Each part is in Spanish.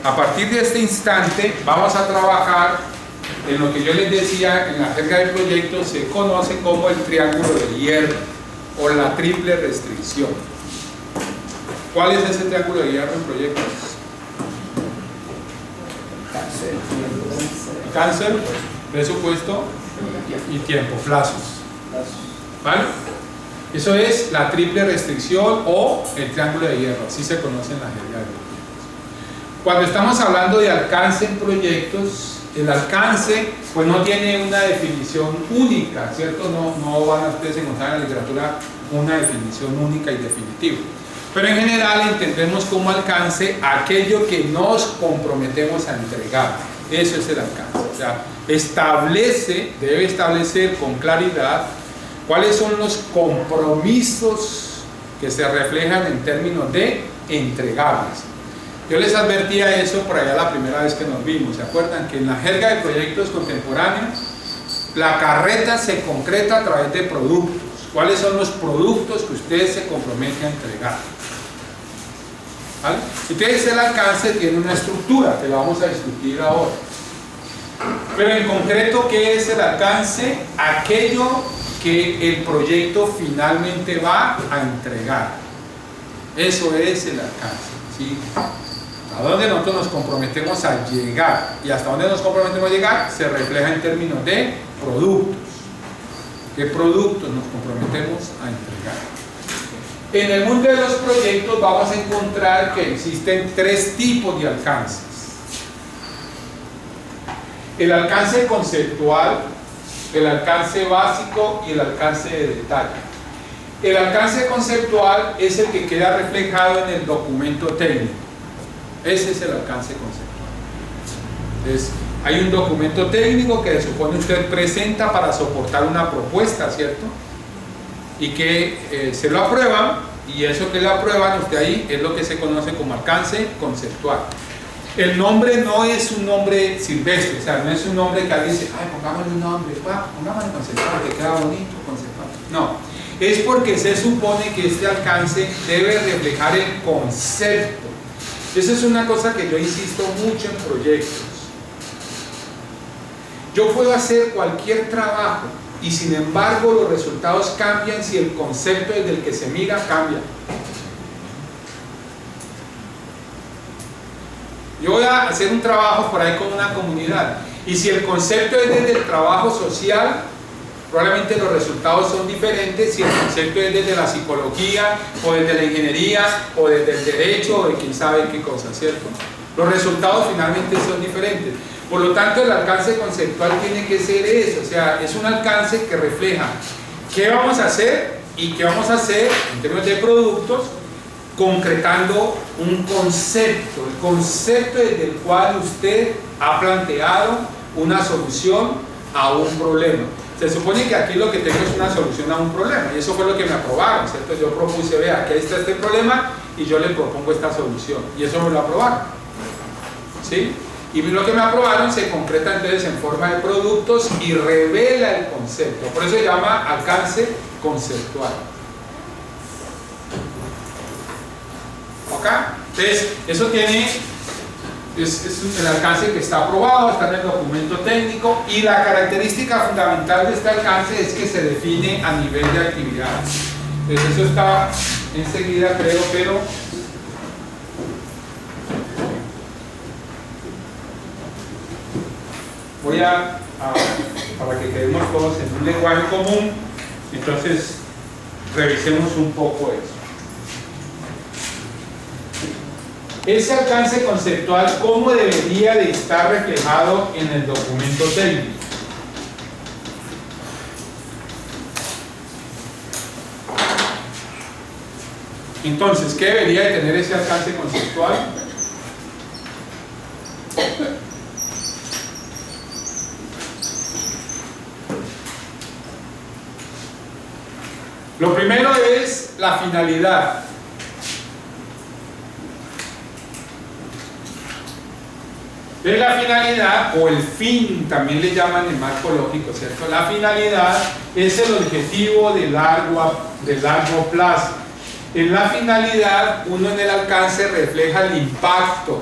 A partir de este instante vamos a trabajar en lo que yo les decía en la jerga de proyectos se conoce como el triángulo de hierro o la triple restricción. ¿Cuál es ese triángulo de hierro en proyectos? Cáncer, presupuesto y tiempo, plazos. ¿Vale? Eso es la triple restricción o el triángulo de hierro, así se conoce en la jerga de proyectos. Cuando estamos hablando de alcance en proyectos, el alcance pues no tiene una definición única, ¿cierto? No van a ustedes encontrar en la literatura una definición única y definitiva. Pero en general entendemos como alcance aquello que nos comprometemos a entregar. Eso es el alcance. O sea, debe establecer con claridad cuáles son los compromisos que se reflejan en términos de entregables. Yo les advertía eso por allá la primera vez que nos vimos. ¿Se acuerdan? Que en la jerga de proyectos contemporáneos la carreta se concreta a través de productos. ¿Cuáles son los productos que ustedes se comprometen a entregar? ¿Vale? Entonces el alcance tiene una estructura que la vamos a discutir ahora. Pero en concreto, ¿qué es el alcance? Aquello que el proyecto finalmente va a entregar. Eso es el alcance, ¿sí? A dónde nosotros nos comprometemos a llegar y hasta dónde nos comprometemos a llegar se refleja en términos de productos. ¿Qué productos nos comprometemos a entregar? En el mundo de los proyectos vamos a encontrar que existen tres tipos de alcances. El alcance conceptual, el alcance básico y el alcance de detalle. El alcance conceptual es el que queda reflejado en el documento técnico. Ese es el alcance conceptual. Entonces, hay un documento técnico que se supone usted presenta para soportar una propuesta, ¿cierto? Y que se lo aprueban, y eso que le aprueban usted ahí es lo que se conoce como alcance conceptual. El nombre no es un nombre silvestre, o sea, no es un nombre que alguien dice, ay, pongámosle un nombre, pongámosle conceptual, que queda bonito, conceptual. No, es porque se supone que este alcance debe reflejar el concepto. Esa es una cosa que yo insisto mucho en proyectos. Yo puedo hacer cualquier trabajo y sin embargo los resultados cambian si el concepto desde el que se mira cambia. Yo voy a hacer un trabajo por ahí con una comunidad y si el concepto es desde el trabajo social, probablemente los resultados son diferentes si el concepto es desde la psicología o desde la ingeniería o desde el derecho o de quién sabe qué cosa, ¿cierto? Los resultados finalmente son diferentes. Por lo tanto, el alcance conceptual tiene que ser eso, o sea, es un alcance que refleja qué vamos a hacer y qué vamos a hacer en términos de productos, concretando un concepto, el concepto desde el cual usted ha planteado una solución a un problema. Se supone que aquí lo que tengo es una solución a un problema y eso fue lo que me aprobaron, ¿cierto? Yo propuse, vea, aquí está este problema y yo le propongo esta solución y eso me lo aprobaron, ¿sí? Y lo que me aprobaron se concreta entonces en forma de productos y revela el concepto, por eso se llama alcance conceptual. ¿Ok? Entonces, eso tiene... Es el alcance que está aprobado, está en el documento técnico y la característica fundamental de este alcance es que se define a nivel de actividades. Entonces eso está enseguida creo, pero voy para que quedemos todos en un lenguaje común, entonces revisemos un poco eso. Ese alcance conceptual, ¿cómo debería de estar reflejado en el documento técnico? Entonces, ¿qué debería de tener ese alcance conceptual? Lo primero es la finalidad. De la finalidad, o el fin, también le llaman en marco lógico, ¿cierto? La finalidad es el objetivo de largo plazo. En la finalidad, uno en el alcance refleja el impacto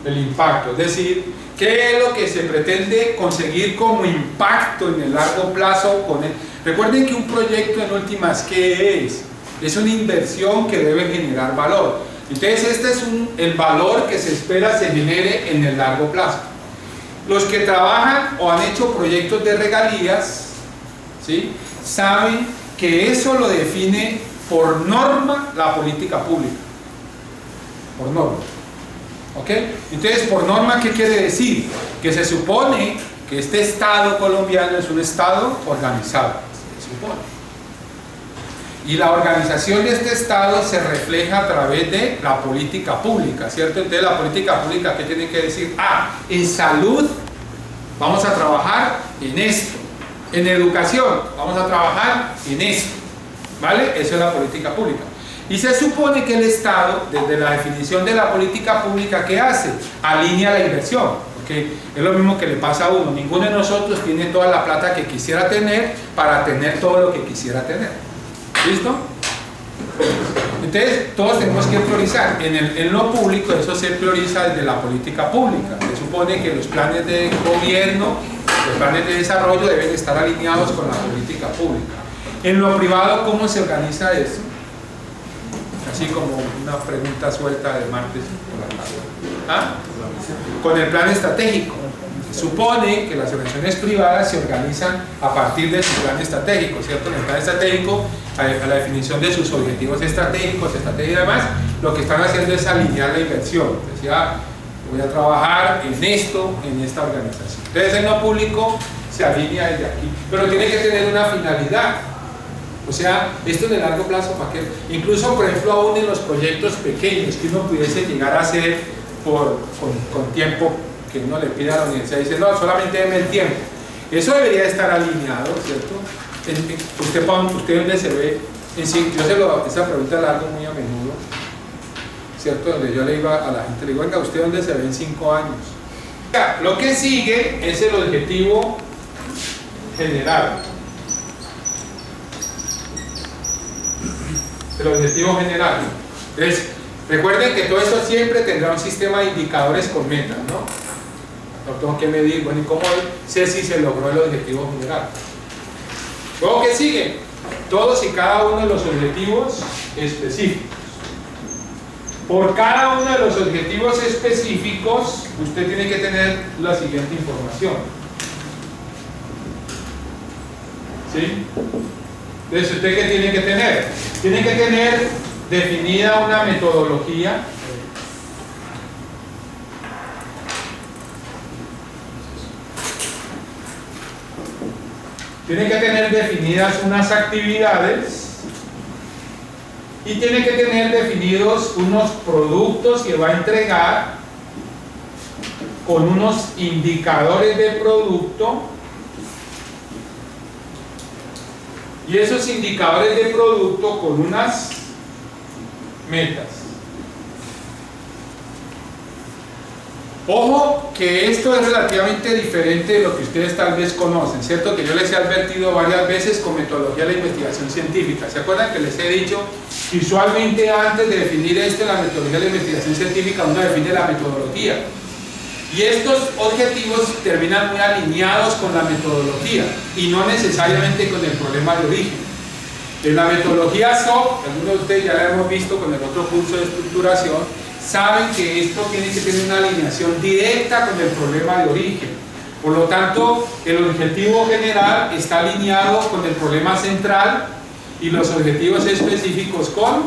El impacto, es decir, ¿qué es lo que se pretende conseguir como impacto en el largo plazo con él? Recuerden que un proyecto en últimas, ¿qué es? Es una inversión que debe generar valor. Entonces este es el valor que se espera se genere en el largo plazo. Los que trabajan o han hecho proyectos de regalías, ¿sí?, saben que eso lo define por norma la política pública. Por norma. ¿Ok? Entonces, por norma, ¿qué quiere decir? Que se supone que este Estado colombiano es un Estado organizado. Se supone. Y la organización de este Estado se refleja a través de la política pública, ¿cierto? Entonces, la política pública, ¿qué tiene que decir? Ah, en salud vamos a trabajar en esto. En educación vamos a trabajar en esto. ¿Vale? Eso es la política pública. Y se supone que el Estado, desde la definición de la política pública, ¿qué hace? Alinea la inversión. Porque es lo mismo que le pasa a uno. Ninguno de nosotros tiene toda la plata que quisiera tener para tener todo lo que quisiera tener. ¿Listo? Entonces, todos tenemos que priorizar. En lo público, eso se prioriza desde la política pública. Se supone que los planes de gobierno, los planes de desarrollo deben estar alineados con la política pública. En lo privado, ¿cómo se organiza eso? Así como una pregunta suelta de martes por la tarde. ¿Ah? Con el plan estratégico. Se supone que las organizaciones privadas se organizan a partir de su plan estratégico, ¿cierto? En el plan estratégico, a la definición de sus objetivos estratégicos, estrategia y demás, lo que están haciendo es alinear la inversión. Decía, voy a trabajar en esto, en esta organización. Entonces, en lo público se alinea desde aquí, pero tiene que tener una finalidad. O sea, esto en el largo plazo, ¿para qué? Incluso, por ejemplo, aún en los proyectos pequeños que uno pudiese llegar a hacer con tiempo que uno le pide a la universidad, dice, no, solamente deme el tiempo. Eso debería estar alineado, ¿cierto? ¿Usted dónde se ve? Esa pregunta la hago muy a menudo, ¿cierto? Donde yo le iba a la gente, le digo, venga, ¿usted dónde se ve en 5 años? Lo que sigue es el objetivo general. El objetivo general. Entonces, recuerden que todo esto siempre tendrá un sistema de indicadores con metas, ¿no? No tengo que medir, bueno, ¿y cómo sé si se logró el objetivo general? Luego, ¿qué sigue? Todos y cada uno de los objetivos específicos. Por cada uno de los objetivos específicos, usted tiene que tener la siguiente información. ¿Sí? Entonces, ¿usted qué tiene que tener? Tiene que tener definida una metodología. Tiene que tener definidas unas actividades. Y tiene que tener definidos unos productos que va a entregar con unos indicadores de producto. Y esos indicadores de producto con unas metas. Ojo que esto es relativamente diferente de lo que ustedes tal vez conocen, ¿cierto? Que yo les he advertido varias veces con metodología de la investigación científica. ¿Se acuerdan que les he dicho que usualmente antes de definir esto en la metodología de la investigación científica uno define la metodología? Y estos objetivos terminan muy alineados con la metodología y no necesariamente con el problema de origen. En la metodología SOP, algunos de ustedes ya la hemos visto con el otro curso de estructuración, saben que esto tiene que tener una alineación directa con el problema de origen. Por lo tanto, el objetivo general está alineado con el problema central y los objetivos específicos con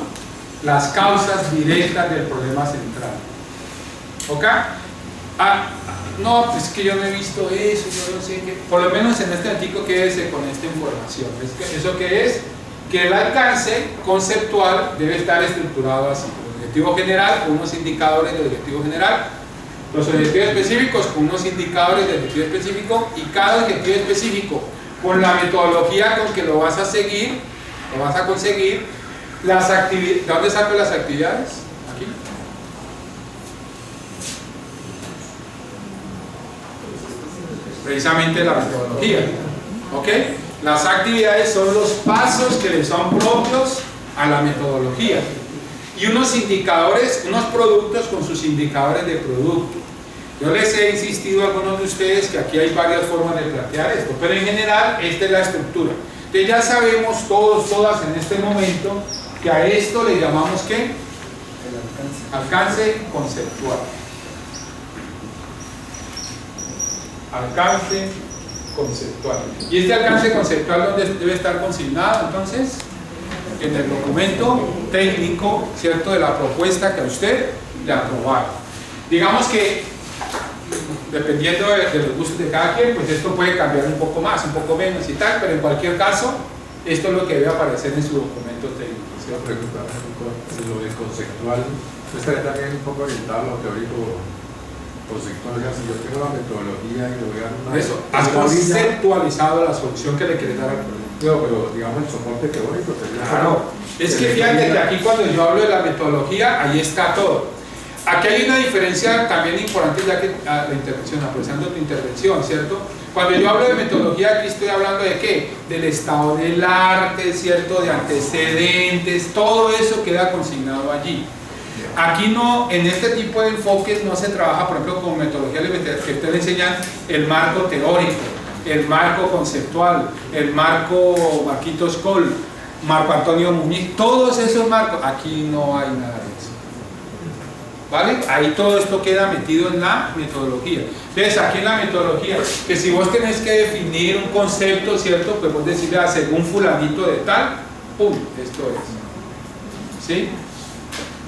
las causas directas del problema central. ¿Ok? No, pues que yo no he visto eso, yo no sé qué. Por lo menos en este artículo quédese con esta información. ¿Eso qué es? Que el alcance conceptual debe estar estructurado así. Objetivo general con unos indicadores del objetivo general, los objetivos específicos con unos indicadores del objetivo específico y cada objetivo específico con la metodología con que lo vas a seguir, lo vas a conseguir, las actividades. ¿De dónde saco las actividades? Aquí. Precisamente la metodología. ¿Ok? Las actividades son los pasos que le son propios a la metodología. Y unos indicadores, unos productos con sus indicadores de producto. Yo les he insistido a algunos de ustedes que aquí hay varias formas de plantear esto, pero en general esta es la estructura. Entonces ya sabemos todos, todas en este momento que a esto le llamamos ¿qué? El alcance conceptual. Alcance conceptual. ¿Y este alcance conceptual dónde debe estar consignado entonces? En el documento técnico, ¿cierto? De la propuesta que a usted le aprobaron. Digamos que, dependiendo de los gustos de cada quien, pues esto puede cambiar un poco más, un poco menos y tal, pero en cualquier caso, esto es lo que debe aparecer en su documento técnico. Quiero preguntar lo de conceptual, estaría también un poco orientado a lo teórico conceptual. Si yo tengo la metodología y le voy a dar una... Eso, has conceptualizado la solución que le quieres dar al problema. Pero digamos el soporte teórico sería... Claro, es que fíjate que aquí cuando yo hablo de la metodología, ahí está todo. Aquí hay una diferencia también importante, ya que la intervención, apreciando tu intervención, ¿cierto? Cuando yo hablo de metodología, aquí estoy hablando de ¿qué? Del estado del arte, ¿cierto? De antecedentes, todo eso queda consignado allí. Aquí no, en este tipo de enfoques no se trabaja, por ejemplo, con metodología que ustedes le enseñan el marco teórico, el marco conceptual, el marco Marquitos Coll, Marco Antonio Muñiz, todos esos marcos, aquí no hay nada de eso. ¿Vale? Ahí todo esto queda metido en la metodología. Entonces, aquí en la metodología, que si vos tenés que definir un concepto, ¿cierto? Pues vos decirle, según fulanito de tal, ¡pum! Esto es. ¿Sí?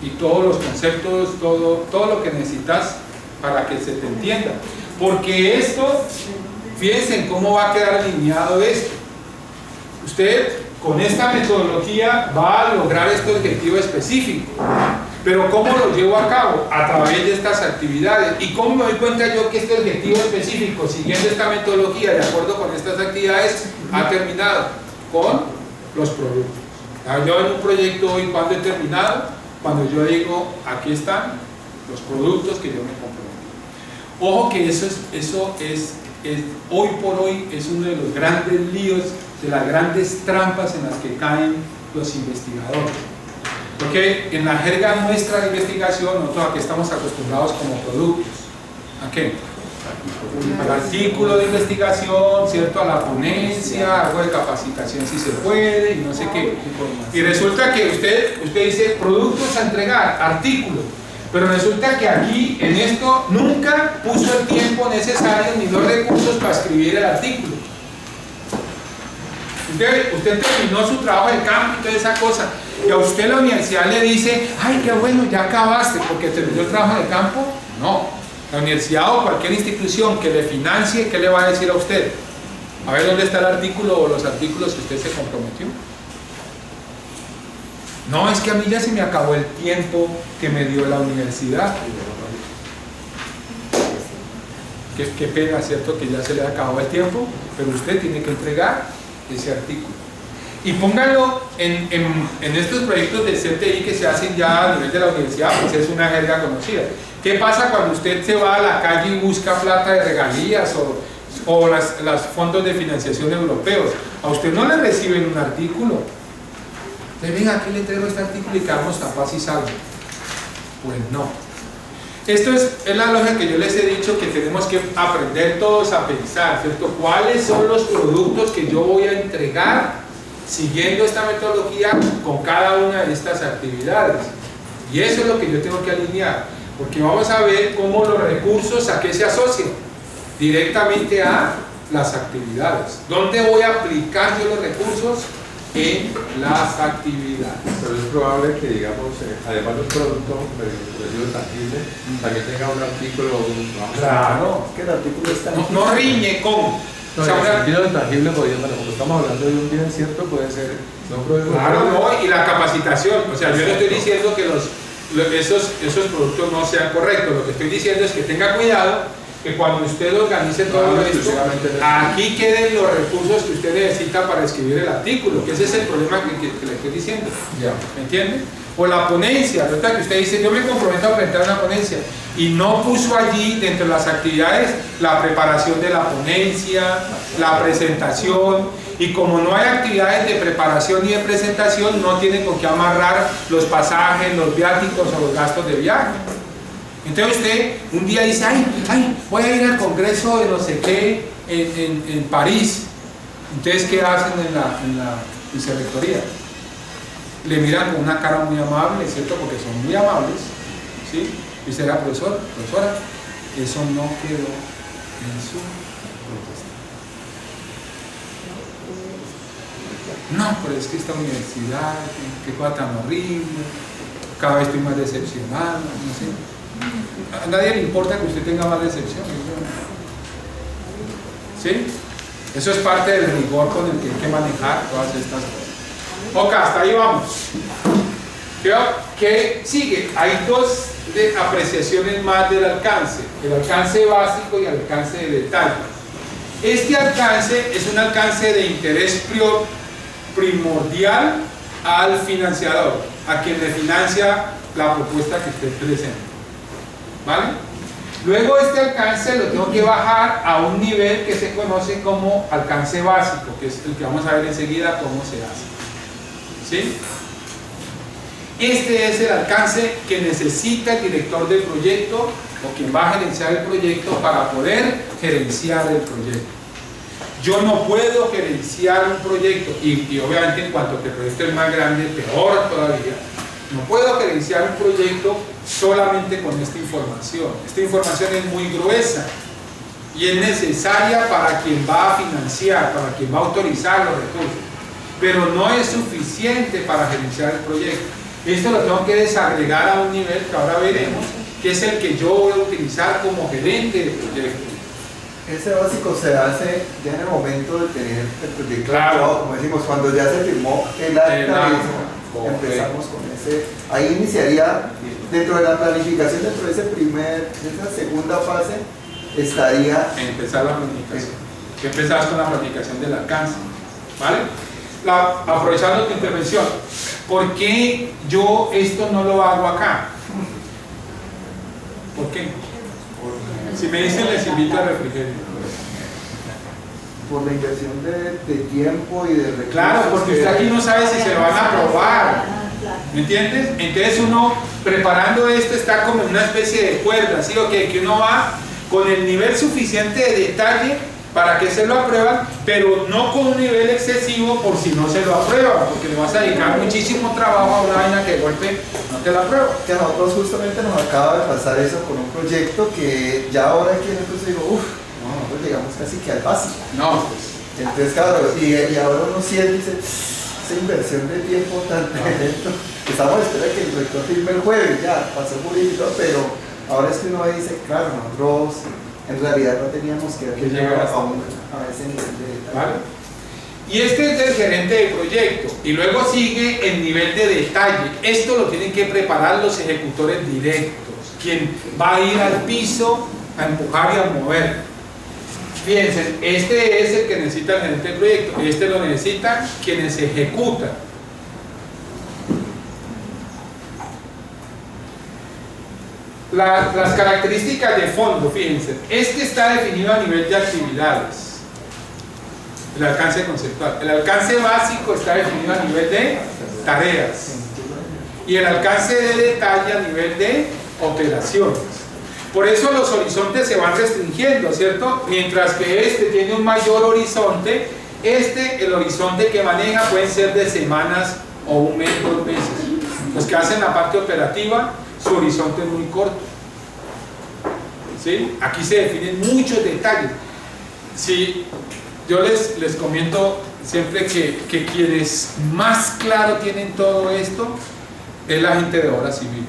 Y todos los conceptos, todo lo que necesitas para que se te entienda. Porque esto, fíjense en cómo va a quedar alineado esto. Usted, con esta metodología, va a lograr este objetivo específico. Pero ¿cómo lo llevo a cabo? A través de estas actividades. ¿Y cómo me doy cuenta yo que este objetivo específico, siguiendo esta metodología, de acuerdo con estas actividades, ha terminado? Con los productos. Yo en un proyecto hoy, ¿cuándo he terminado? Cuando yo digo, aquí están los productos que yo me comprometí. Ojo que eso es hoy por hoy es uno de los grandes líos, de las grandes trampas en las que caen los investigadores. Porque en la jerga nuestra de investigación, nosotros aquí estamos acostumbrados como productos. ¿A qué? Al artículo de investigación, ¿cierto? A la ponencia, algo de capacitación si se puede, y no sé qué. Y resulta que usted dice productos a entregar, artículos. Pero resulta que aquí, en esto, nunca puso el tiempo necesario ni los recursos para escribir el artículo. Usted terminó su trabajo de campo y toda esa cosa, y a usted la universidad le dice, ay, qué bueno, ya acabaste porque terminó el trabajo de campo. No, la universidad o cualquier institución que le financie, ¿qué le va a decir a usted? A ver dónde está el artículo o los artículos que usted se comprometió. No, es que a mí ya se me acabó el tiempo que me dio la universidad. Qué pena, ¿cierto? Que ya se le acabó el tiempo, pero usted tiene que entregar ese artículo. Y pónganlo en estos proyectos de CTI que se hacen ya a nivel de la universidad, pues es una jerga conocida. ¿Qué pasa cuando usted se va a la calle y busca plata de regalías o los fondos de financiación europeos? A usted no le reciben un artículo. Entonces, venga, aquí le traigo este artículo y quedamos tan paz y salvo. Pues no. Esto es la lógica que yo les he dicho, que tenemos que aprender todos a pensar, ¿cierto? ¿Cuáles son los productos que yo voy a entregar siguiendo esta metodología con cada una de estas actividades? Y eso es lo que yo tengo que alinear, porque vamos a ver cómo los recursos a qué se asocian directamente a las actividades. ¿Dónde voy a aplicar yo los recursos? En las actividades. Pero es probable que, digamos, además de un producto residuo tangible, también tenga un artículo. Claro, que el artículo está no riñe con. No, en el sentido tangible, bueno, como estamos hablando de un bien cierto, puede ser. Claro, no, y la capacitación. O sea, yo no estoy diciendo que esos productos no sean correctos. Lo que estoy diciendo es que tenga cuidado, que cuando usted organice todo esto, aquí queden los recursos que usted necesita para escribir el artículo, que ese es el problema que le estoy diciendo. ¿Me entiende? O la ponencia, ¿verdad? Que usted dice, yo me comprometo a presentar una ponencia, y no puso allí dentro de las actividades la preparación de la ponencia, la presentación, y como no hay actividades de preparación ni de presentación, no tiene con qué amarrar los pasajes, los viáticos o los gastos de viaje. Entonces usted un día dice, ay, voy a ir al congreso de no sé qué en París. Entonces, ¿qué hacen en la vicerrectoría? Le miran con una cara muy amable, ¿cierto? Porque son muy amables, ¿sí? Y dice, profesora, eso no quedó en su propuesta. No, pero es que esta universidad, qué cosa tan horrible, cada vez estoy más decepcionado, no sé. A nadie le importa que usted tenga más decepción, ¿sí? Eso es parte del rigor con el que hay que manejar todas estas cosas. Ok, hasta ahí vamos. ¿Qué sigue? Hay dos apreciaciones más del alcance: el alcance básico y el alcance de detalle. Este alcance es un alcance de interés primordial al financiador, a quien le financia la propuesta que usted presenta, ¿vale? Luego este alcance lo tengo que bajar a un nivel que se conoce como alcance básico, que es el que vamos a ver enseguida cómo se hace, ¿sí? Este es el alcance que necesita el director del proyecto o quien va a gerenciar el proyecto para poder gerenciar el proyecto. Yo no puedo gerenciar un proyecto, y obviamente en cuanto que el proyecto es más grande, peor todavía. No puedo gerenciar un proyecto solamente con esta información. Esta información es muy gruesa y es necesaria para quien va a financiar, para quien va a autorizar los recursos, pero no es suficiente para gerenciar el proyecto. Esto lo tengo que desagregar a un nivel que ahora veremos, que es el que yo voy a utilizar como gerente de proyecto. Ese básico se hace ya en el momento de tener el proyecto, claro, como decimos, cuando ya se firmó el acta, empezamos con ese. Ahí iniciaría, dentro de la planificación, dentro de esa segunda fase, estaría empezar la planificación. Que empezás con la planificación del alcance, ¿vale? Aprovechando tu intervención, ¿por qué yo esto no lo hago acá? ¿Por qué? Si me dicen, les invito a refrigerio. Por la inversión de tiempo y de recursos. Claro, porque usted aquí no sabe si se lo van a aprobar. ¿Me entiendes? Entonces uno, preparando esto, está como en una especie de cuerda, ¿sí? Okay, que uno va con el nivel suficiente de detalle para que se lo aprueban, pero no con un nivel excesivo por si no se lo aprueban, porque le vas a dedicar muchísimo trabajo a una vaina que de golpe no te la aprueba. Que a nosotros justamente nos acaba de pasar eso con un proyecto que ya ahora aquí en el curso digo, nosotros llegamos casi que al básico. No, pues. Entonces, claro, y ahora uno siente, dice, esa inversión de tiempo tan lento, que estamos a esperar que el rector firme el jueves, ya, pasó jurídico, pero ahora es que uno dice, claro, nosotros en realidad no teníamos que llegar a ese nivel de detalle. ¿Vale? Y este es el gerente de proyecto, y luego sigue el nivel de detalle. Esto lo tienen que preparar los ejecutores directos, quien va a ir al piso a empujar y a mover. Fíjense, este es el que necesita el gerente de proyecto, este lo necesitan quienes ejecutan. Las características de fondo, fíjense, este está definido a nivel de actividades, el alcance conceptual. El alcance básico está definido a nivel de tareas y el alcance de detalle a nivel de operaciones. Por eso los horizontes se van restringiendo, ¿cierto? Mientras que este tiene un mayor horizonte, el horizonte que maneja pueden ser de semanas o un mes, 2 meses. Los que hacen la parte operativa, su horizonte es muy corto, ¿sí? Aquí se definen muchos detalles. Sí, yo les comento siempre que quienes más claro tienen todo esto es la gente de obra civil.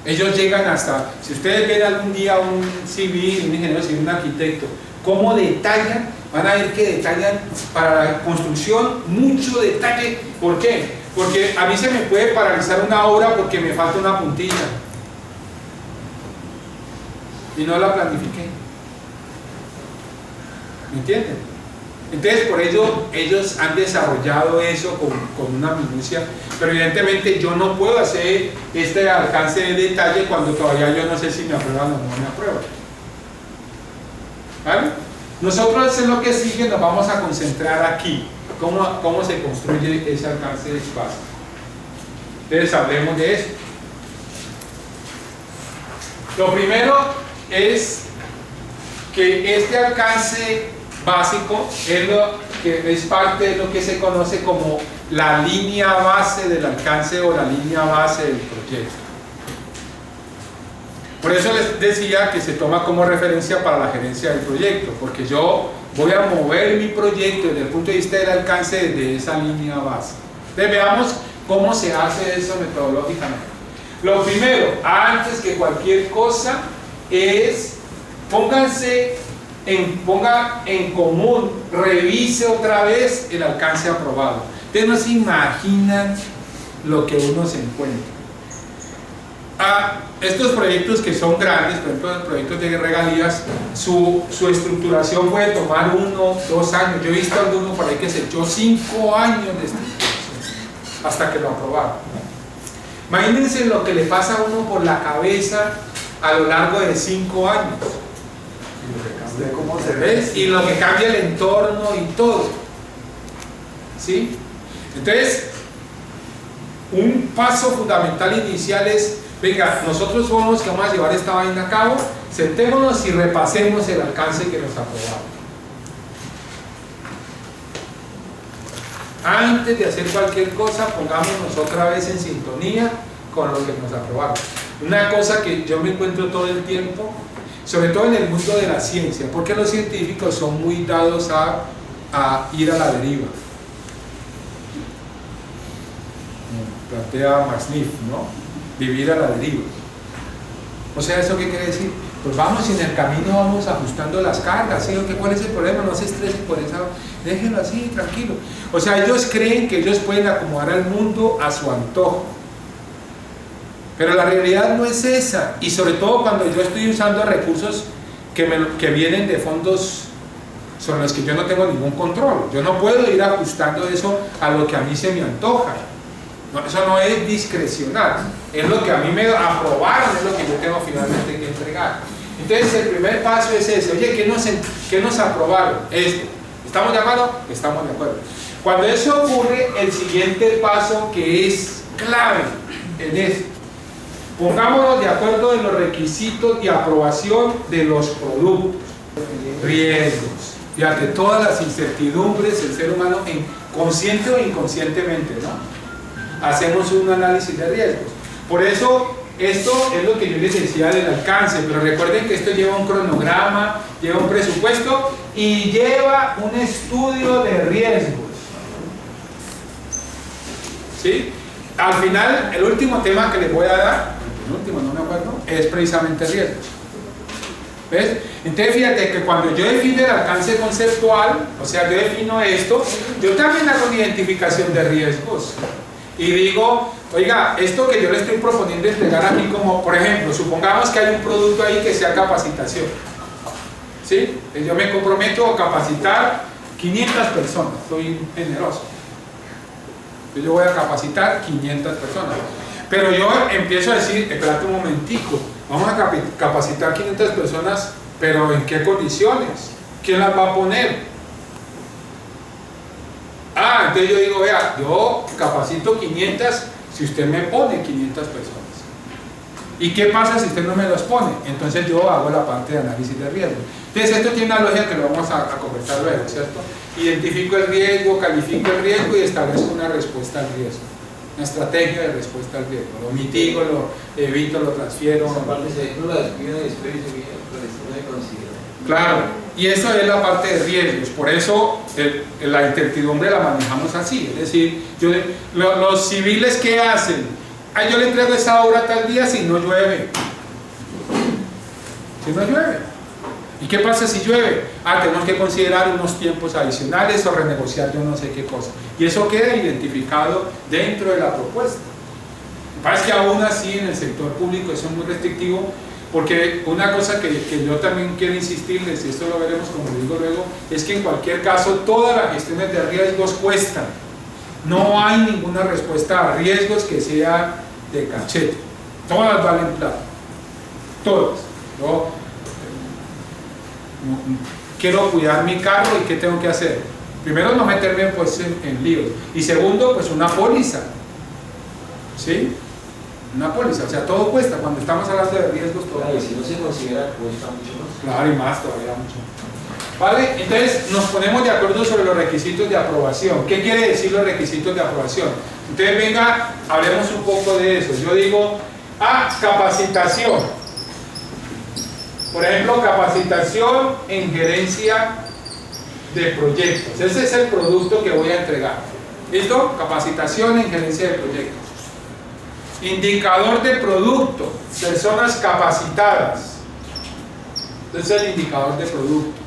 Ellos llegan hasta, si ustedes ven algún día un civil, un ingeniero civil, un arquitecto, cómo detallan, van a ver que detallan para la construcción mucho detalle. ¿Por qué? Porque a mí se me puede paralizar una obra porque me falta una puntilla y no la planifiqué. ¿Me entienden? Entonces, por ello, ellos han desarrollado eso con una minucia, pero evidentemente yo no puedo hacer este alcance de detalle cuando todavía yo no sé si me aprueban o no me aprueban. ¿Vale? Nosotros en lo que sigue nos vamos a concentrar aquí, cómo se construye ese alcance de espacio. Entonces, hablemos de eso. Lo primero es que este alcance básico es parte de lo que se conoce como la línea base del alcance o la línea base del proyecto. Por eso les decía que se toma como referencia para la gerencia del proyecto, porque yo voy a mover mi proyecto desde el punto de vista del alcance de esa línea base. Entonces veamos cómo se hace eso metodológicamente. Lo primero, antes que cualquier cosa, es ponga en común, revise otra vez el alcance aprobado. Ustedes no se imaginan lo que uno se encuentra. Estos proyectos que son grandes, por ejemplo los proyectos de regalías, su estructuración puede tomar 1, 2 años. Yo he visto alguno por ahí que se echó 5 años de estructuración hasta que lo aprobaron. Imagínense lo que le pasa a uno por la cabeza a lo largo de 5 años. ¿Cómo se ve? Y lo que cambia el entorno y todo. ¿Sí? Entonces, un paso fundamental inicial es: venga, nosotros somos los que vamos a llevar esta vaina a cabo, sentémonos y repasemos el alcance que nos aprobaron. Antes de hacer cualquier cosa, pongámonos otra vez en sintonía con lo que nos aprobaron. Una cosa que yo me encuentro todo el tiempo, sobre todo en el mundo de la ciencia, porque los científicos son muy dados a ir a la deriva. Plantea Max Neff, ¿no? Vivir a la deriva. O sea, ¿eso qué quiere decir? Pues vamos, y en el camino vamos ajustando las cargas, ¿sí? ¿Cuál es el problema? No se estresen por esa, déjenlo así, tranquilo. O sea, ellos creen que ellos pueden acomodar al mundo a su antojo, pero la realidad no es esa. Y sobre todo cuando yo estoy usando recursos que vienen de fondos sobre los que yo no tengo ningún control. Yo no puedo ir ajustando eso a lo que a mí se me antoja. No, eso no es discrecional, es lo que a mí me aprobaron, es lo que yo tengo finalmente que entregar. Entonces el primer paso es ese: oye, ¿qué nos aprobaron? Esto. ¿Estamos de acuerdo? Estamos de acuerdo. Cuando eso ocurre, el siguiente paso, que es clave en esto: pongámonos de acuerdo en los requisitos de aprobación de los productos. Riesgos. Fíjate, todas las incertidumbres, el ser humano, consciente o inconscientemente, ¿no? Hacemos un análisis de riesgos. Por eso, esto es lo que yo les decía del alcance, pero recuerden que esto lleva un cronograma, lleva un presupuesto y lleva un estudio de riesgos. ¿Sí? Al final, el último tema que les voy a dar, el último, no me acuerdo, es precisamente riesgos. ¿Ves? Entonces fíjate que cuando yo defino el alcance conceptual, o sea, yo defino esto, yo también hago una identificación de riesgos. Y digo, oiga, esto que yo le estoy proponiendo entregar aquí, como por ejemplo, supongamos que hay un producto ahí que sea capacitación, ¿sí? Yo me comprometo a capacitar 500 personas, soy generoso. Yo voy a capacitar 500 personas, pero yo empiezo a decir, espérate un momentico, vamos a capacitar 500 personas, pero ¿en qué condiciones? ¿Quién las va a poner? Entonces yo digo, vea, yo capacito 500 si usted me pone 500 personas. ¿Y qué pasa si usted no me los pone? Entonces yo hago la parte de análisis de riesgo. Entonces esto tiene una lógica que lo vamos a conversar luego, ¿cierto? Identifico el riesgo, califico el riesgo y establezco una respuesta al riesgo. Una estrategia de respuesta al riesgo. Lo mitigo, lo evito, lo transfiero. Esa parte no la descuido y después no se considera. Claro, y eso es la parte de riesgos. Por eso la incertidumbre la manejamos así. Es decir, los civiles, ¿qué hacen? Yo le entrego esa obra tal día si no llueve. Si no llueve. ¿Y qué pasa si llueve? Tenemos que considerar unos tiempos adicionales o renegociar yo no sé qué cosa. Y eso queda identificado dentro de la propuesta. Me parece que aún así en el sector público eso es muy restrictivo, porque una cosa que yo también quiero insistirles, y esto lo veremos como digo luego, es que en cualquier caso todas las gestiones de riesgos cuestan. No hay ninguna respuesta a riesgos que sea de cachete. Todas valen plata. Todas. Yo quiero cuidar mi carro y ¿qué tengo que hacer? Primero, no meterme pues en líos. Y segundo, pues una póliza. ¿Sí? una póliza, o sea, todo cuesta. Cuando estamos hablando de riesgos, todo Claro, y cuesta. si no se considera, cuesta mucho más. Claro, y más todavía mucho. ¿Vale? Entonces nos ponemos de acuerdo sobre los requisitos de aprobación. ¿Qué quiere decir los requisitos de aprobación? Entonces venga, hablemos un poco de eso. Yo digo, capacitación. Por ejemplo, capacitación en gerencia de proyectos. Ese es el producto que voy a entregar. ¿Listo? Capacitación en gerencia de proyectos. Indicador de producto, personas capacitadas. Ese es el indicador de producto.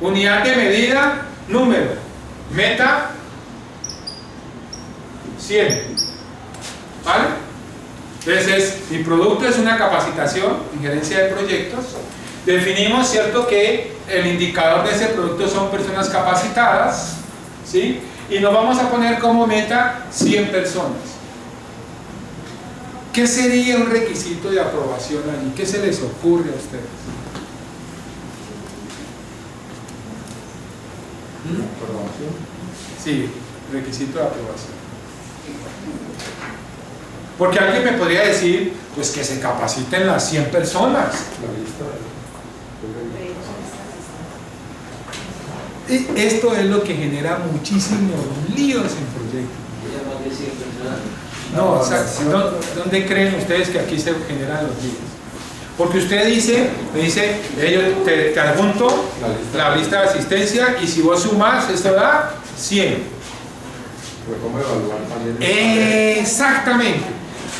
Unidad de medida, número. Meta, 100. ¿Vale? Entonces, mi producto es una capacitación en gerencia de proyectos. Definimos, ¿cierto?, que el indicador de ese producto son personas capacitadas, ¿sí? Y nos vamos a poner como meta 100 personas. ¿Qué sería un requisito de aprobación allí? ¿Qué se les ocurre a ustedes? ¿Aprobación? Sí, requisito de aprobación. Porque alguien me podría decir, pues que se capaciten las 100 personas. La lista Y esto es lo que genera muchísimos líos en proyectos. Ya más de 100 personas. No, o sea, ¿dónde creen ustedes que aquí se generan los líos? Porque usted dice, me dice, te adjunto la lista de asistencia y si vos sumás, esto da 100. Pero ¿cómo evaluar también? Exactamente.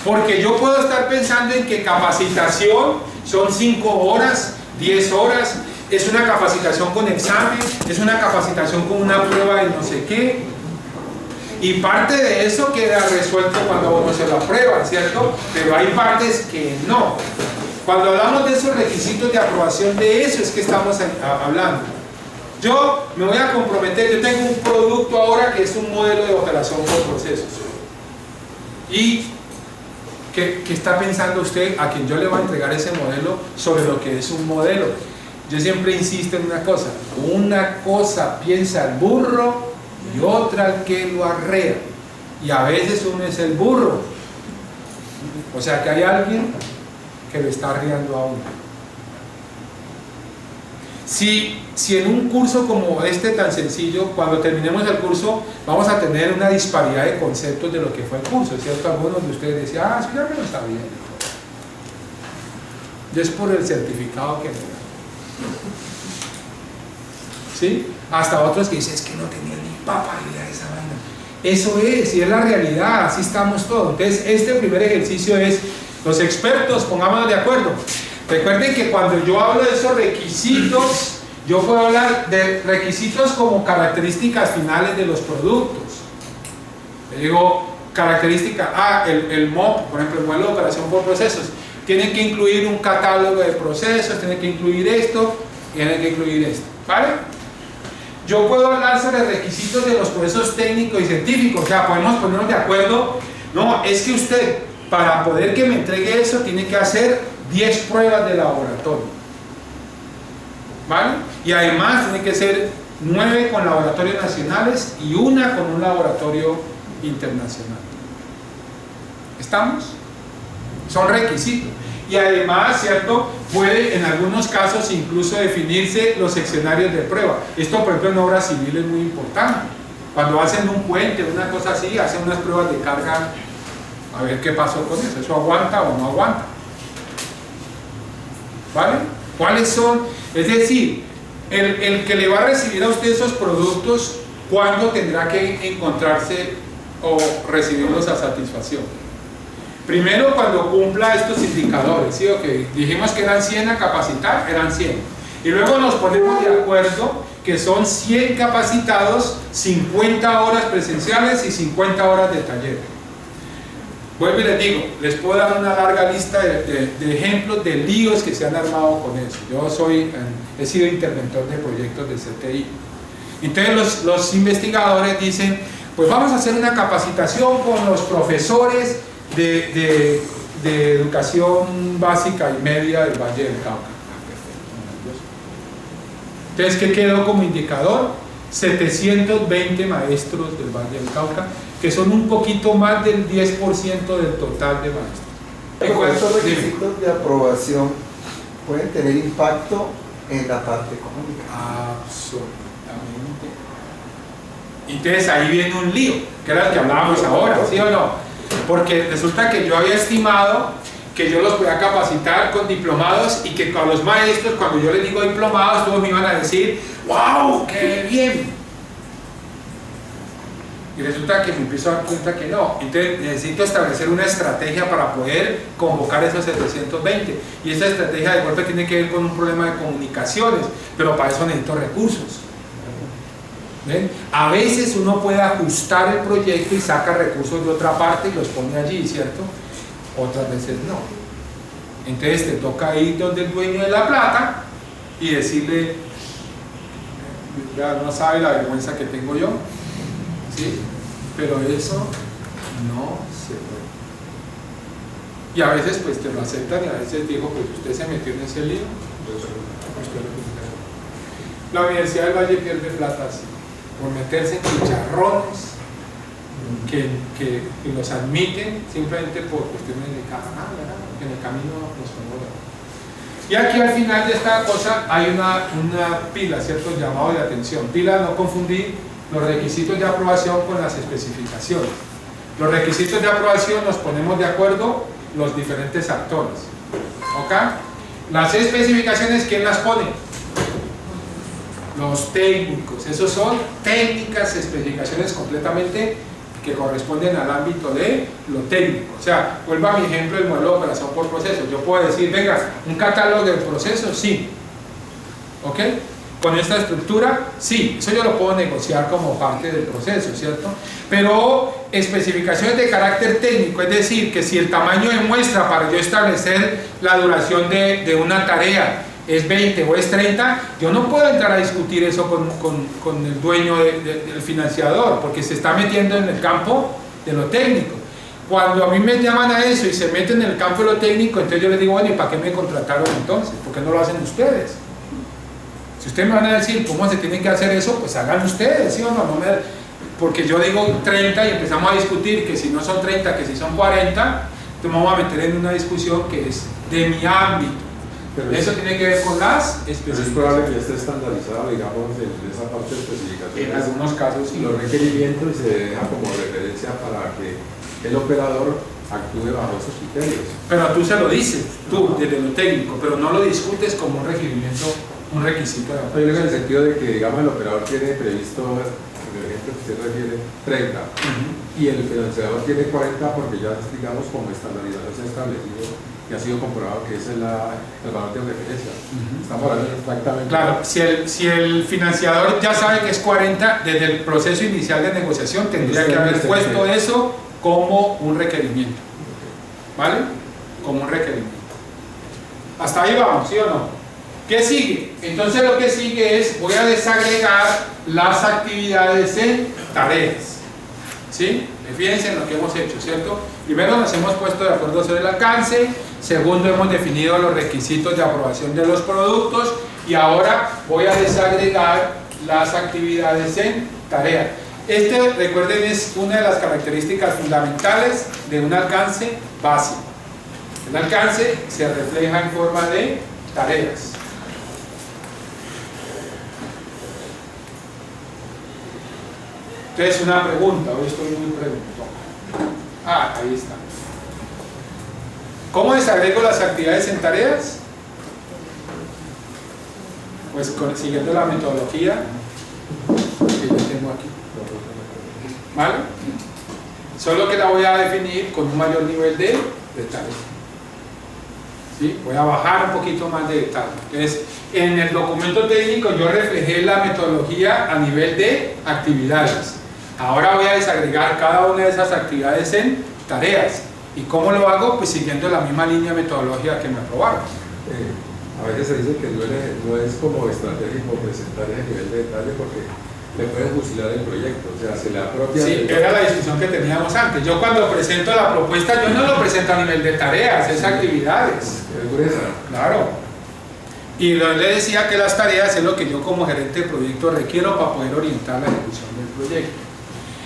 Porque yo puedo estar pensando en que capacitación son 5 horas, 10 horas, es una capacitación con examen, es una capacitación con una prueba de no sé qué. Y parte de eso queda resuelto cuando uno se lo aprueba, ¿cierto? Pero hay partes que no. Cuando hablamos de esos requisitos de aprobación, de eso es que estamos hablando. Yo me voy a comprometer, yo tengo un producto ahora que es un modelo de operación por procesos. ¿Y qué está pensando usted a quien yo le voy a entregar ese modelo sobre lo que es un modelo? Yo siempre insisto en una cosa piensa el burro y otra el que lo arrea. Y a veces uno es el burro. O sea que hay alguien que lo está arreando a uno. Si en un curso como este tan sencillo, cuando terminemos el curso, vamos a tener una disparidad de conceptos de lo que fue el curso, ¿cierto? Algunos de ustedes decían, eso ya me lo sabía. Y es por el certificado que me dan. ¿Sí? Hasta otros que dicen, es que no tenía ni papa idea de esa vaina. Eso es, y es la realidad, así estamos todos. Entonces, este primer ejercicio es, los expertos, pongámonos de acuerdo. Recuerden que cuando yo hablo de esos requisitos, yo puedo hablar de requisitos como características finales de los productos. Le digo, característica, el MOP, por ejemplo, el modelo de operación por procesos, tiene que incluir un catálogo de procesos, tiene que incluir esto, tiene que incluir esto, ¿vale? Yo puedo hablar sobre requisitos de los procesos técnicos y científicos, o sea, podemos ponernos de acuerdo. No, es que usted, para poder que me entregue eso, tiene que hacer 10 pruebas de laboratorio, ¿vale? Y además tiene que ser 9 con laboratorios nacionales y 1 con un laboratorio internacional. ¿Estamos? Son requisitos. Y además, ¿cierto? Puede en algunos casos incluso definirse los escenarios de prueba. Esto, por ejemplo, en obra civil es muy importante. Cuando hacen un puente, una cosa así, hacen unas pruebas de carga a ver qué pasó con eso. ¿Eso aguanta o no aguanta? ¿Vale? ¿Cuáles son? Es decir, el que le va a recibir a usted esos productos, ¿cuándo tendrá que encontrarse o recibirlos a satisfacción? Primero, cuando cumpla estos indicadores, ¿sí? Okay. Dijimos que eran 100 a capacitar, eran 100. Y luego nos ponemos de acuerdo que son 100 capacitados, 50 horas presenciales y 50 horas de taller. Vuelvo y les digo, les puedo dar una larga lista de ejemplos de líos que se han armado con eso. Yo he sido interventor de proyectos de CTI. Entonces los investigadores dicen, pues vamos a hacer una capacitación con los profesores de educación básica y media del Valle del Cauca. Entonces, ¿qué quedó como indicador? 720 maestros del Valle del Cauca, que son un poquito más del 10% del total de maestros. Pero estos requisitos de aprobación pueden tener impacto en la parte económica. Absolutamente. Entonces ahí viene un lío, que era el que hablábamos ahora, ¿sí o no? Porque resulta que yo había estimado que yo los podía capacitar con diplomados y que con los maestros, cuando yo les digo diplomados, todos me iban a decir, ¡wow! ¡Qué bien! Y resulta que me empiezo a dar cuenta que no. Entonces necesito establecer una estrategia para poder convocar esos 720. Y esa estrategia de golpe tiene que ver con un problema de comunicaciones, pero para eso necesito recursos. ¿Ven? A veces uno puede ajustar el proyecto y saca recursos de otra parte y los pone allí, ¿cierto? Otras veces no. Entonces te toca ir donde el dueño de la plata y decirle, ya no sabe la vergüenza que tengo yo, ¿sí? Pero eso no se puede. Y a veces pues te lo aceptan y a veces digo, pues usted se metió en ese lío. La Universidad del Valle pierde plata así, por meterse en chicharrones que los admiten simplemente por cuestiones de que en el camino nos ponemos. Y aquí al final de esta cosa hay una pila, ¿cierto? Llamado de atención. Pila, no confundir los requisitos de aprobación con las especificaciones. Los requisitos de aprobación nos ponemos de acuerdo los diferentes actores. ¿Ok? Las especificaciones, ¿quién las pone? Los técnicos. Esos son técnicas, especificaciones completamente que corresponden al ámbito de lo técnico. O sea, vuelvo a mi ejemplo del modelo de operación por proceso. Yo puedo decir, venga, un catálogo del proceso, sí. ¿Ok? Con esta estructura, sí. Eso yo lo puedo negociar como parte del proceso, ¿cierto? Pero especificaciones de carácter técnico, es decir, que si el tamaño de muestra para yo establecer la duración de una tarea es 20 o es 30, yo no puedo entrar a discutir eso con el dueño del financiador, porque se está metiendo en el campo de lo técnico. Cuando a mí me llaman a eso y se meten en el campo de lo técnico, entonces yo les digo, bueno, ¿y para qué me contrataron entonces? ¿Por qué no lo hacen ustedes? Si ustedes me van a decir cómo se tiene que hacer eso, pues hagan ustedes, ¿sí o no? Porque yo digo 30 y empezamos a discutir que si no son 30, que si son 40, entonces vamos a meter en una discusión que es de mi ámbito. Pero eso tiene que ver con las especificaciones. Es probable que ya esté estandarizado, digamos, en esa parte de especificaciones. En algunos casos sí. Los requerimientos y se deja como referencia para que el operador actúe bajo esos criterios. Pero tú se lo dices, tú, desde lo técnico, pero no lo discutes como un requerimiento, un requisito. Yo digo en el sentido de que, digamos, el operador tiene previsto, por ejemplo, que usted refiere 30, y el financiador tiene 40 porque ya, digamos, como estandarización se ha establecido y ha sido comprobado que ese es el valor de referencia. Estamos hablando exactamente. Claro, si el financiador ya sabe que es 40, desde el proceso inicial de negociación tendría que haber puesto eso como un requerimiento. ¿Vale? Como un requerimiento. Hasta ahí vamos, ¿sí o no? ¿Qué sigue? Entonces lo que sigue es, voy a desagregar las actividades en tareas. ¿Sí? Fíjense en lo que hemos hecho, ¿cierto? Primero nos hemos puesto de acuerdo sobre el alcance, segundo hemos definido los requisitos de aprobación de los productos y ahora voy a desagregar las actividades en tarea. Recuerden, es una de las características fundamentales de un alcance básico. El alcance se refleja en forma de tareas. Entonces, una pregunta, hoy estoy muy preguntón. Ahí está. ¿Cómo desagrego las actividades en tareas? Pues siguiendo la metodología que yo tengo aquí. ¿Vale? Solo que la voy a definir con un mayor nivel de detalle. ¿Sí? Voy a bajar un poquito más de detalle. Entonces, en el documento técnico yo reflejé la metodología a nivel de actividades. Ahora voy a desagregar cada una de esas actividades en tareas. ¿Y cómo lo hago? Pues siguiendo la misma línea metodológica que me aprobaron. A veces se dice que no es como estratégico presentar ese nivel de detalle porque le pueden fusilar el proyecto, o sea, se le apropia. Sí, era la discusión que teníamos antes. Yo cuando presento la propuesta, yo no lo presento a nivel de tareas, es actividades. Es gruesa. Claro. Y le decía que las tareas es lo que yo como gerente de proyecto requiero para poder orientar la ejecución del proyecto.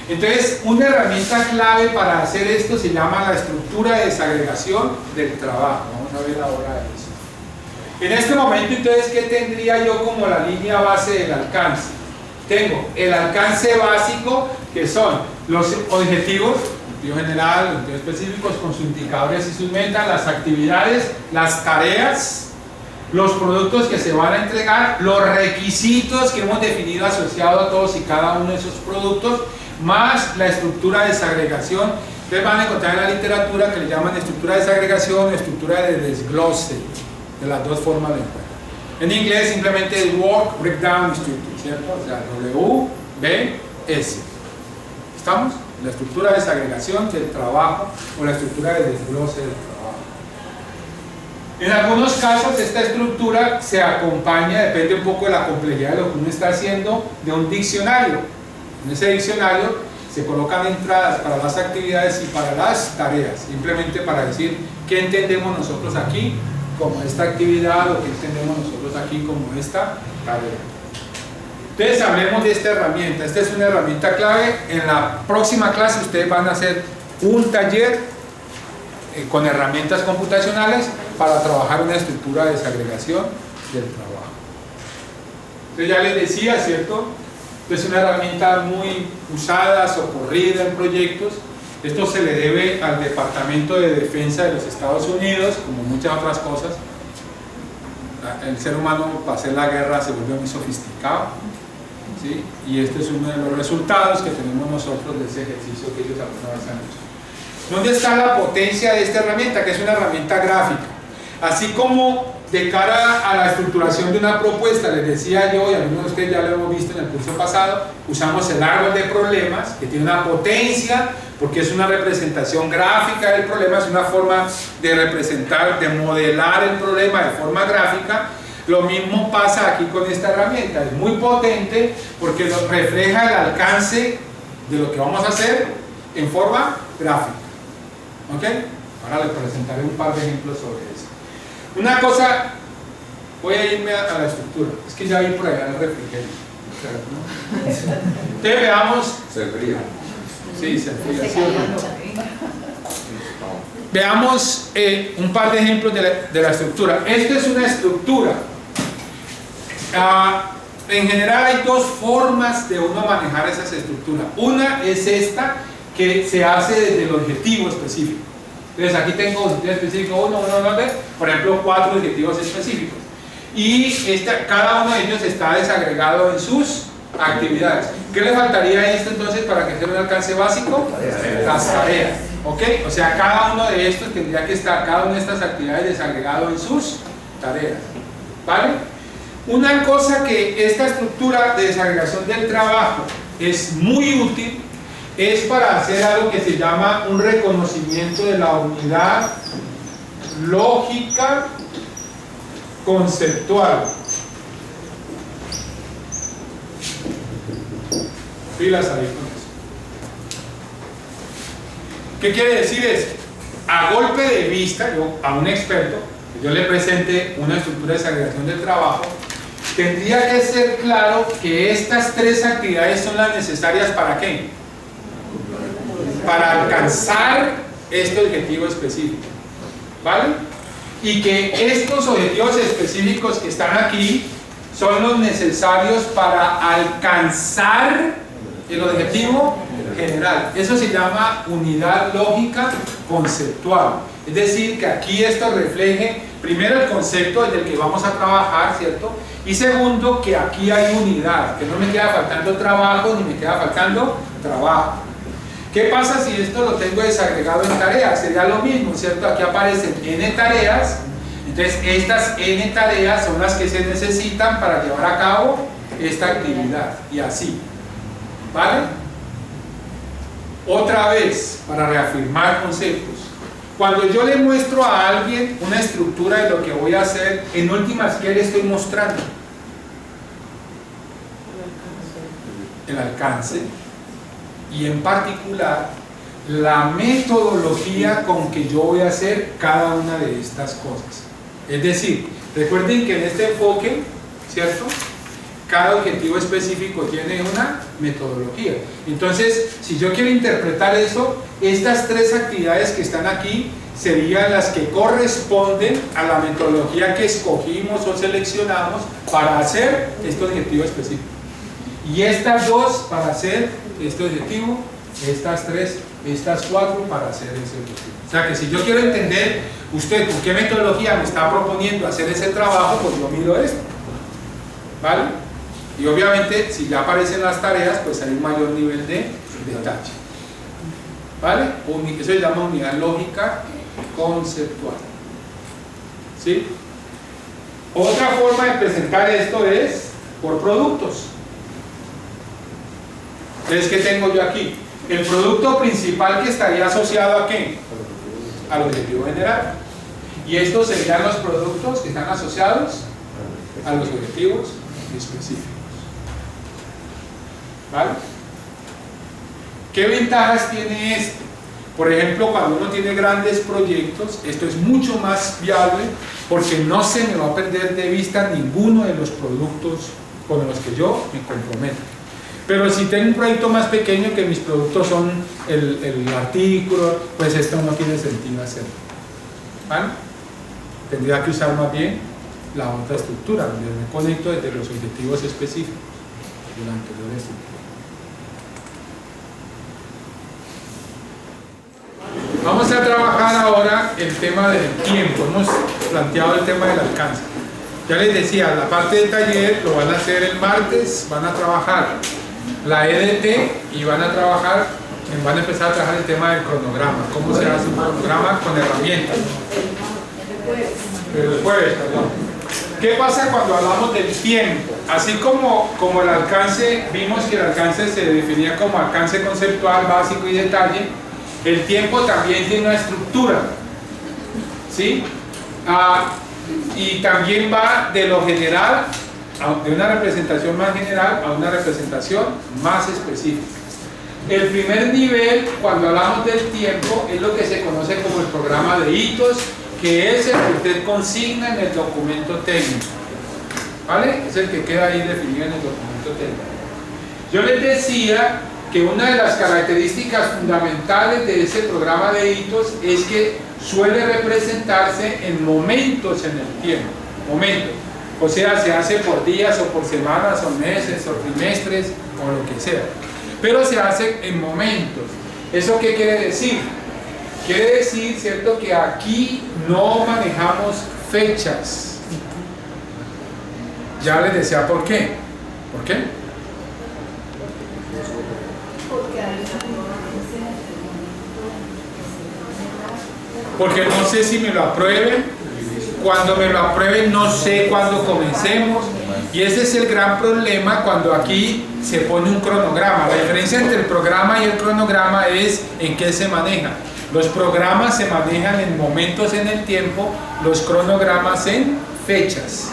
Entonces, una herramienta clave para hacer esto se llama la estructura de desagregación del trabajo. Vamos a ver ahora eso. En este momento, entonces, ¿qué tendría yo como la línea base del alcance? Tengo el alcance básico, que son los objetivos, objetivo general, objetivos específicos con sus indicadores y sus metas, las actividades, las tareas, los productos que se van a entregar, los requisitos que hemos definido asociados a todos y cada uno de esos productos, más la estructura de desagregación. Ustedes van a encontrar en la literatura que le llaman estructura de desagregación, estructura de desglose, de las dos formas de encuentro. En inglés simplemente es Work Breakdown Structure, ¿cierto? O sea, WBS. ¿Estamos? La estructura de desagregación del trabajo o la estructura de desglose del trabajo. En algunos casos esta estructura se acompaña, depende un poco de la complejidad de lo que uno está haciendo, de un diccionario. En ese diccionario se colocan entradas para las actividades y para las tareas, simplemente para decir qué entendemos nosotros aquí como esta actividad o qué entendemos nosotros aquí como esta tarea. Entonces hablemos de esta herramienta. Esta es una herramienta clave. En la próxima clase ustedes van a hacer un taller con herramientas computacionales para trabajar una estructura de desagregación del trabajo. Entonces ya les decía, ¿cierto? Es una herramienta muy usada, socorrida en proyectos. Esto se le debe al Departamento de Defensa de los Estados Unidos, como muchas otras cosas. El ser humano para hacer la guerra se vuelve muy sofisticado, ¿sí? Y este es uno de los resultados que tenemos nosotros de ese ejercicio que ellos alguna vez han hecho. ¿Dónde está la potencia de esta herramienta? Que es una herramienta gráfica. Así como de cara a la estructuración de una propuesta, les decía yo, y algunos de ustedes ya lo hemos visto en el curso pasado, usamos el árbol de problemas, que tiene una potencia, porque es una representación gráfica del problema, es una forma de representar, de modelar el problema de forma gráfica. Lo mismo pasa aquí con esta herramienta, es muy potente porque nos refleja el alcance de lo que vamos a hacer en forma gráfica. ¿Ok? Ahora les presentaré un par de ejemplos sobre eso. Una cosa, voy a irme a la estructura, es que ya vi por allá el refrigerio. Entonces veamos. Se enfría. Sí, se enfría. ¿Sí o no? Veamos un par de ejemplos de la estructura. Esta es una estructura. En general hay dos formas de uno manejar esas estructuras. Una es esta, que se hace desde el objetivo específico. Entonces aquí tengo objetivo específico 1, 1, 2, por ejemplo 4 objetivos específicos. Y cada uno de ellos está desagregado en sus actividades. ¿Qué le faltaría a esto entonces para que tenga un alcance básico? Las tareas. ¿Ok? O sea, cada uno de estos tendría que estar, cada una de estas actividades desagregado en sus tareas. ¿Vale? Una cosa que esta estructura de desagregación del trabajo es muy útil es para hacer algo que se llama un reconocimiento de la unidad lógica conceptual. Pilas ahí con eso. ¿Qué quiere decir eso? A golpe de vista, a un experto, que yo le presente una estructura de desagregación del trabajo, tendría que ser claro que estas tres actividades son las necesarias ¿para qué? Para alcanzar este objetivo específico, ¿vale? Y que estos objetivos específicos que están aquí son los necesarios para alcanzar el objetivo general. Eso se llama unidad lógica conceptual. Es decir, que aquí esto refleje primero el concepto desde el que vamos a trabajar, ¿cierto? Y segundo, que aquí hay unidad, que no me queda faltando trabajo ni me queda faltando trabajo. ¿Qué pasa si esto lo tengo desagregado en tareas? Sería lo mismo, ¿cierto? Aquí aparecen n tareas, entonces estas n tareas son las que se necesitan para llevar a cabo esta actividad, y así, ¿vale? Otra vez, para reafirmar conceptos, cuando yo le muestro a alguien una estructura de lo que voy a hacer, en últimas, ¿qué le estoy mostrando? El alcance. Y en particular la metodología con que yo voy a hacer cada una de estas cosas. Es decir, Recuerden que en este enfoque, ¿cierto?, cada objetivo específico tiene una metodología. Entonces, si yo quiero interpretar eso, estas tres actividades que están aquí serían las que corresponden a la metodología que escogimos o seleccionamos para hacer este objetivo específico. Y estas dos para hacer este objetivo, estas tres, estas cuatro para hacer ese objetivo. O sea que si yo quiero entender usted con qué metodología me está proponiendo hacer ese trabajo, pues yo miro esto, ¿vale? Y obviamente si ya aparecen las tareas, pues hay un mayor nivel de detalle, ¿vale? Eso se llama unidad lógica conceptual, ¿sí? Otra forma de presentar esto es por productos. Entonces, ¿qué tengo yo aquí? El producto principal que estaría asociado ¿a qué? Al objetivo general. Y estos serían los productos que están asociados a los objetivos específicos. ¿Vale? ¿Qué ventajas tiene esto? Por ejemplo, cuando uno tiene grandes proyectos, esto es mucho más viable porque no se me va a perder de vista ninguno de los productos con los que yo me comprometo. Pero si tengo un proyecto más pequeño que mis productos son el artículo, pues esto no tiene sentido hacerlo. ¿Vale? Tendría que usar más bien la otra estructura, donde me conecto desde los objetivos específicos de la anterior estructura. Vamos a trabajar ahora el tema del tiempo. Hemos planteado el tema del alcance. Ya les decía, la parte del taller lo van a hacer el martes, van a trabajar la EDT y van a empezar a trabajar el tema del cronograma, cómo se hace un cronograma con herramientas. El jueves, perdón. ¿Qué pasa cuando hablamos del tiempo? Así como el alcance, vimos que el alcance se definía como alcance conceptual, básico y detalle, el tiempo también tiene una estructura, ¿sí? Y también va de lo general, de una representación más general a una representación más específica. El primer nivel, cuando hablamos del tiempo, es lo que se conoce como el programa de hitos, que es el que usted consigna en el documento técnico, ¿vale? Es el que queda ahí definido en el documento técnico. Yo les decía que una de las características fundamentales de ese programa de hitos es que suele representarse en momentos en el tiempo, momentos. O sea, se hace por días o por semanas o meses o trimestres o lo que sea. Pero se hace en momentos. ¿Eso qué quiere decir? Quiere decir, ¿cierto?, que aquí no manejamos fechas. Ya les decía por qué. ¿Por qué? Porque no sé si me lo aprueben. Cuando me lo aprueben no sé cuándo comencemos, y ese es el gran problema cuando aquí se pone un cronograma. La diferencia entre el programa y el cronograma es en qué se maneja. Los programas se manejan en momentos en el tiempo, los cronogramas en fechas,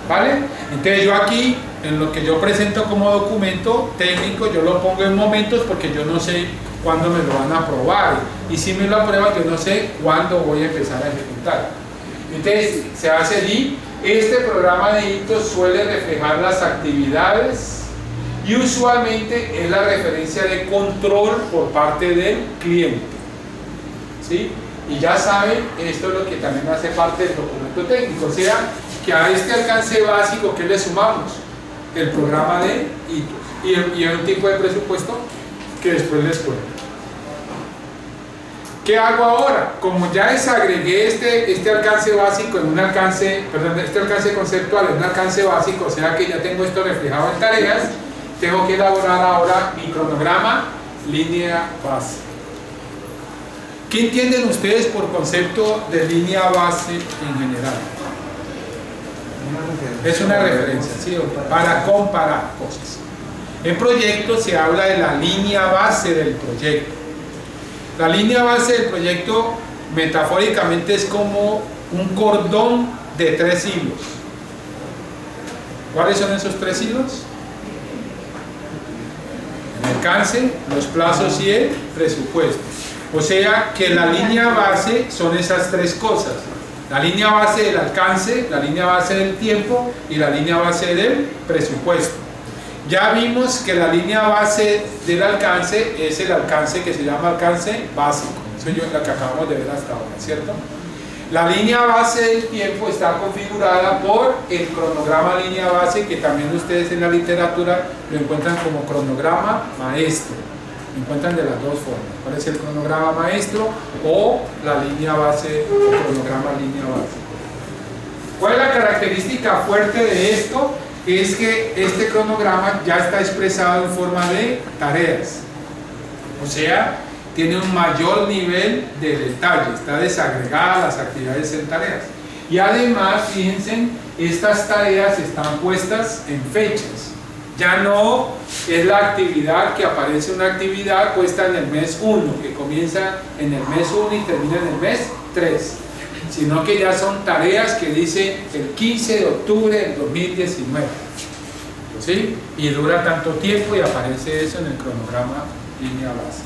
¿vale? Entonces yo aquí, en lo que yo presento como documento técnico, yo lo pongo en momentos porque yo no sé cuándo me lo van a aprobar, y si me lo aprueban yo no sé cuándo voy a empezar a ejecutar. Entonces se hace allí. Este programa de hitos suele reflejar las actividades y usualmente es la referencia de control por parte del cliente, ¿sí? Y ya saben, esto es lo que también hace parte del documento técnico, o sea, que a este alcance básico, ¿qué le sumamos? El programa de hitos y un tipo de presupuesto que después les cuento. ¿Qué hago ahora? Como ya desagregué este alcance básico en un alcance, perdón, este alcance conceptual en un alcance básico, o sea que ya tengo esto reflejado en tareas, tengo que elaborar ahora mi cronograma, línea base. ¿Qué entienden ustedes por concepto de línea base en general? Es una referencia, ¿sí? Para comparar cosas. En proyectos se habla de la línea base del proyecto. La línea base del proyecto metafóricamente es como un cordón de 3 hilos. ¿Cuáles son esos 3 hilos? El alcance, los plazos y el presupuesto. O sea que la línea base son esas 3 cosas: La línea base del alcance, la línea base del tiempo y la línea base del presupuesto. Ya vimos que la línea base del alcance es el alcance que se llama alcance básico. Eso es lo que acabamos de ver hasta ahora, ¿cierto? La línea base del tiempo está configurada por el cronograma línea base, que también ustedes en la literatura lo encuentran como cronograma maestro. Lo encuentran de las dos formas. ¿Cuál es el cronograma maestro o la línea base o cronograma línea base? ¿Cuál es la característica fuerte de esto? Es que este cronograma ya está expresado en forma de tareas. O sea, tiene un mayor nivel de detalle, está desagregada las actividades en tareas. Y además, fíjense, estas tareas están puestas en fechas. Ya no es la actividad que aparece una actividad puesta en el mes 1, que comienza en el mes 1 y termina en el mes 3, sino que ya son tareas que dice el 15 de octubre del 2019. ¿Sí? Y dura tanto tiempo y aparece eso en el cronograma línea base.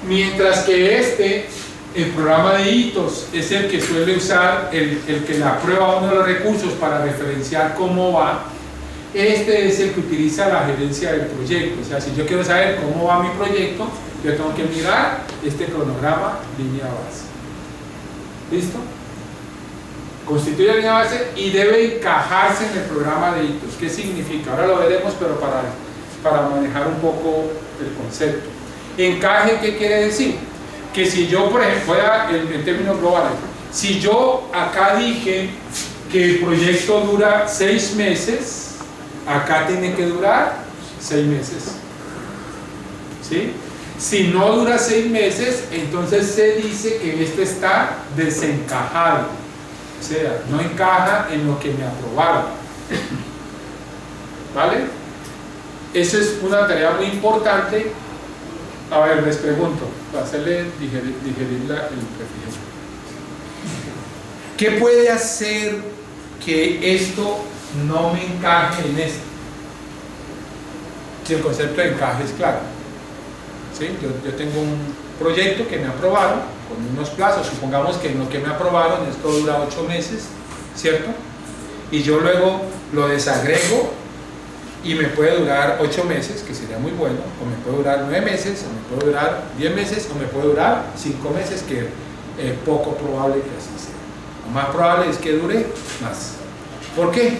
Mientras que el programa de hitos, es el que suele usar el que le aprueba uno de los recursos para referenciar cómo va. Este es el que utiliza la gerencia del proyecto. O sea, si yo quiero saber cómo va mi proyecto, yo tengo que mirar este cronograma línea base. ¿Listo? Constituye la línea base y debe encajarse en el programa de hitos. ¿Qué significa? Ahora lo veremos, pero para manejar un poco el concepto. Encaje, ¿qué quiere decir? Que si yo, por ejemplo, en términos globales, si yo acá dije que el proyecto dura 6 meses, acá tiene que durar 6 meses. ¿Sí? Si no dura 6 meses, entonces se dice que esto está desencajado. O sea, no encaja en lo que me aprobaron. ¿Vale? Eso es una tarea muy importante. A ver, les pregunto, para hacerle digerir el refrigerio. ¿Qué puede hacer que esto no me encaje en esto? Si el concepto de encaje es claro. ¿Sí? Yo tengo un proyecto que me aprobaron con unos plazos, supongamos que en lo que me aprobaron esto dura 8 meses, ¿cierto? Y yo luego lo desagrego y me puede durar 8 meses, que sería muy bueno, o me puede durar 9 meses, o me puede durar 10 meses, o me puede durar 5 meses, que es poco probable que así sea. Lo más probable es que dure más. ¿Por qué?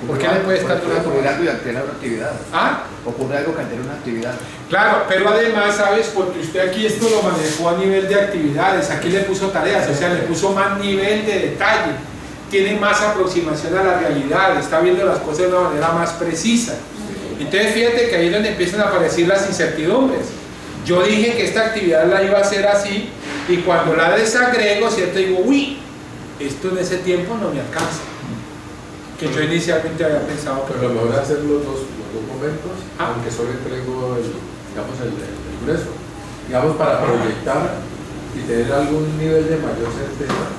¿Por qué le puede estar durando ocurrir más? algo y altera una actividad? ¿Ah? Ocurre algo que altera una actividad. Claro, pero además, ¿sabes? Porque usted aquí esto lo manejó a nivel de actividades, aquí le puso tareas, o sea, le puso más nivel de detalle, tiene más aproximación a la realidad, está viendo las cosas de una manera más precisa. Entonces, fíjate que ahí es donde empiezan a aparecer las incertidumbres. Yo dije que esta actividad la iba a hacer así, y cuando la desagrego, ¿cierto? Digo, uy, esto en ese tiempo no me alcanza. Que yo inicialmente había pensado que... Pero lo mejor es hacer los dos momentos, aunque solo entrego el grueso. Digamos, para proyectar y tener algún nivel de mayor certeza,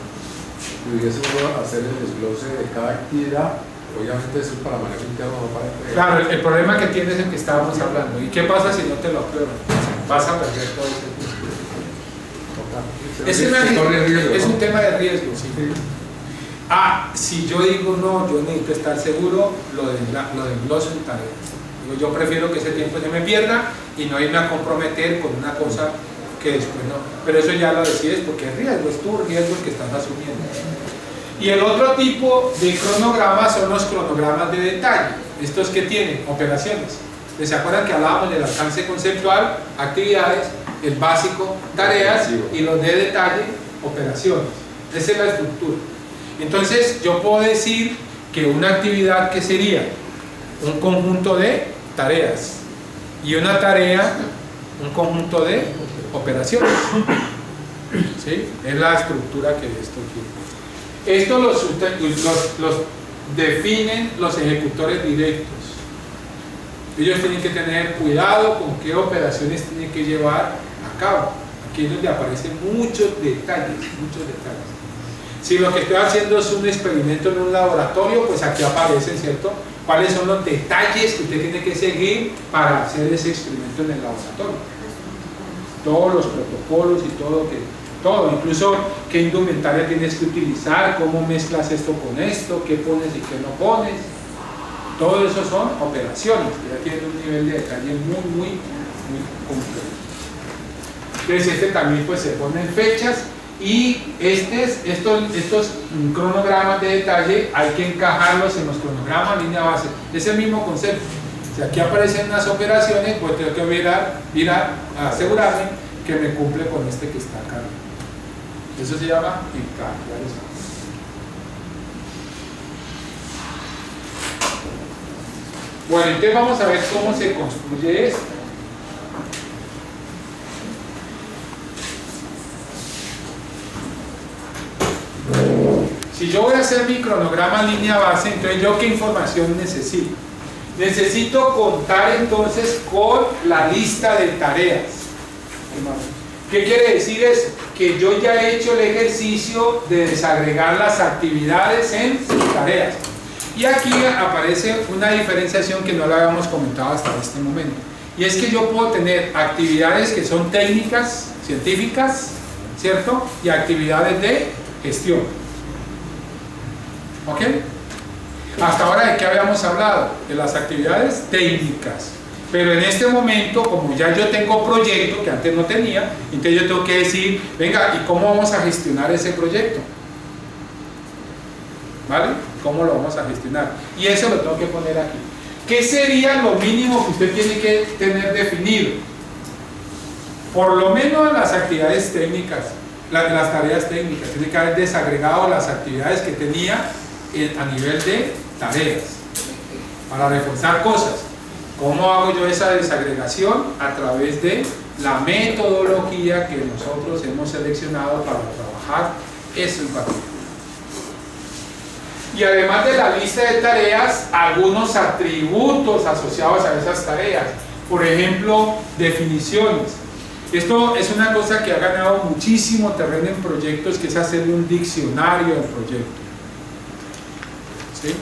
pudiese uno hacer el desglose de cada actividad. Obviamente eso es para manejo interno, no para entregar. Claro, el problema que tienes es el que estábamos hablando. ¿Y qué pasa si no te lo aprueban? Vas a perder todo ese tiempo. Es un tema de riesgo, sí. Si yo digo no, yo necesito estar seguro, lo desgloso en tareas. Digo, yo prefiero que ese tiempo se me pierda y no irme a comprometer con una cosa que después no. Pero eso ya lo decides porque es riesgo, es tu riesgo el que estás asumiendo. Y el otro tipo de cronogramas son los cronogramas de detalle. Estos que tienen operaciones. ¿Se acuerdan que hablábamos del alcance conceptual, actividades, el básico, tareas, y los de detalle, operaciones? Esa es la estructura. Entonces yo puedo decir que una actividad que sería un conjunto de tareas y una tarea un conjunto de operaciones. ¿Sí? Es la estructura que esto tiene. Esto los definen los ejecutores directos. Ellos tienen que tener cuidado con qué operaciones tienen que llevar a cabo. Aquí es donde aparecen muchos detalles. Si lo que estoy haciendo es un experimento en un laboratorio, pues aquí aparecen, ¿cierto? ¿Cuáles son los detalles que usted tiene que seguir para hacer ese experimento en el laboratorio? Todos los protocolos y todo todo, incluso qué indumentaria tienes que utilizar, cómo mezclas esto con esto, qué pones y qué no pones. Todo eso son operaciones que ya tienen un nivel de detalle muy complejo. Entonces este también pues se ponen fechas y estos cronogramas de detalle hay que encajarlos en los cronogramas línea base. Es el mismo concepto. Si aquí aparecen unas operaciones, pues tengo que mirar, asegurarme que me cumple con este que está acá. Eso se llama encaje. Bueno, entonces vamos a ver cómo se construye esto. Si yo voy a hacer mi cronograma línea base, entonces yo qué información necesito. Necesito contar entonces con la lista de tareas. ¿Qué quiere decir eso? Que yo ya he hecho el ejercicio de desagregar las actividades en tareas. Y aquí aparece una diferenciación que no la habíamos comentado hasta este momento. Y es que yo puedo tener actividades que son técnicas, científicas, ¿cierto? Y actividades de gestión. ¿Ok? Hasta ahora, ¿de qué habíamos hablado? De las actividades técnicas. Pero en este momento, como ya yo tengo proyecto, que antes no tenía, entonces yo tengo que decir, venga, ¿y cómo vamos a gestionar ese proyecto? ¿Vale? ¿Cómo lo vamos a gestionar? Y eso lo tengo que poner aquí. ¿Qué sería lo mínimo que usted tiene que tener definido? Por lo menos las actividades técnicas, las tareas técnicas. Tiene que haber desagregado las actividades que tenía a nivel de tareas para reforzar cosas. ¿Cómo hago yo esa desagregación? A través de la metodología que nosotros hemos seleccionado para trabajar eso en particular. Y además de la lista de tareas, algunos atributos asociados a esas tareas. Por ejemplo, definiciones. Esto es una cosa que ha ganado muchísimo terreno en proyectos, que es hacerle un diccionario al proyecto. ¿Sí?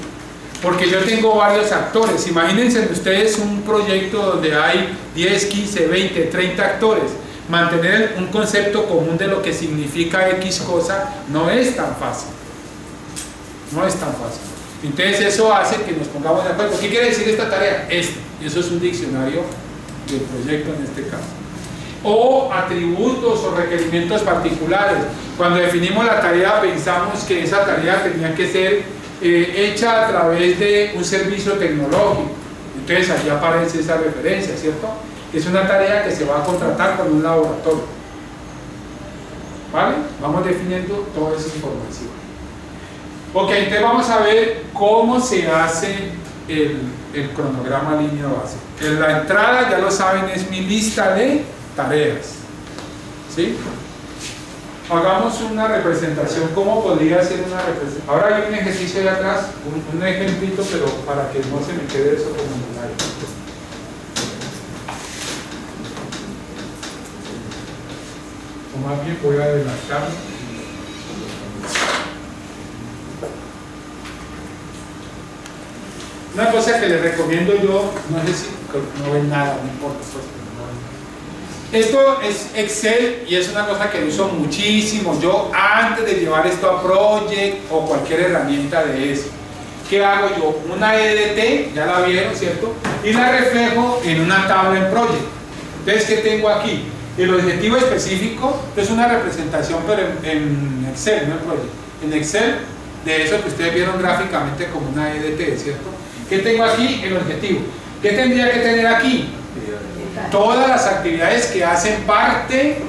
Porque yo tengo varios actores. Imagínense ustedes un proyecto donde hay 10, 15, 20, 30 actores. Mantener un concepto común de lo que significa X cosa no es tan fácil. No es tan fácil. Entonces eso hace que nos pongamos de acuerdo. ¿Qué quiere decir esta tarea? Esto. Y eso es un diccionario del proyecto en este caso. O atributos o requerimientos particulares. Cuando definimos la tarea, pensamos que esa tarea tenía que ser hecha a través de un servicio tecnológico. Entonces aquí aparece esa referencia, ¿cierto? Es una tarea que se va a contratar con un laboratorio. ¿Vale? Vamos definiendo toda esa información. Ok, entonces vamos a ver cómo se hace el cronograma línea base. En la entrada, ya lo saben, es mi lista de tareas. ¿Sí? Hagamos una representación. ¿Cómo podría ser una representación? Ahora hay un ejercicio ahí atrás, un ejemplito, pero para que no se me quede eso como en el aire. O más bien voy a adelantarme. Una cosa que les recomiendo yo, no sé si no ven nada, no importa, pues, esto es Excel y es una cosa que uso muchísimo yo antes de llevar esto a Project o cualquier herramienta de eso. ¿Qué hago yo? Una EDT, ya la vieron, ¿cierto? Y la reflejo en una tabla en Project. Entonces, ¿qué tengo aquí? El objetivo específico es una representación, pero en Excel, no en Project. En Excel, de eso que ustedes vieron gráficamente como una EDT, ¿cierto? ¿Qué tengo aquí? El objetivo. ¿Qué tendría que tener aquí? Todas las actividades que hacen parte,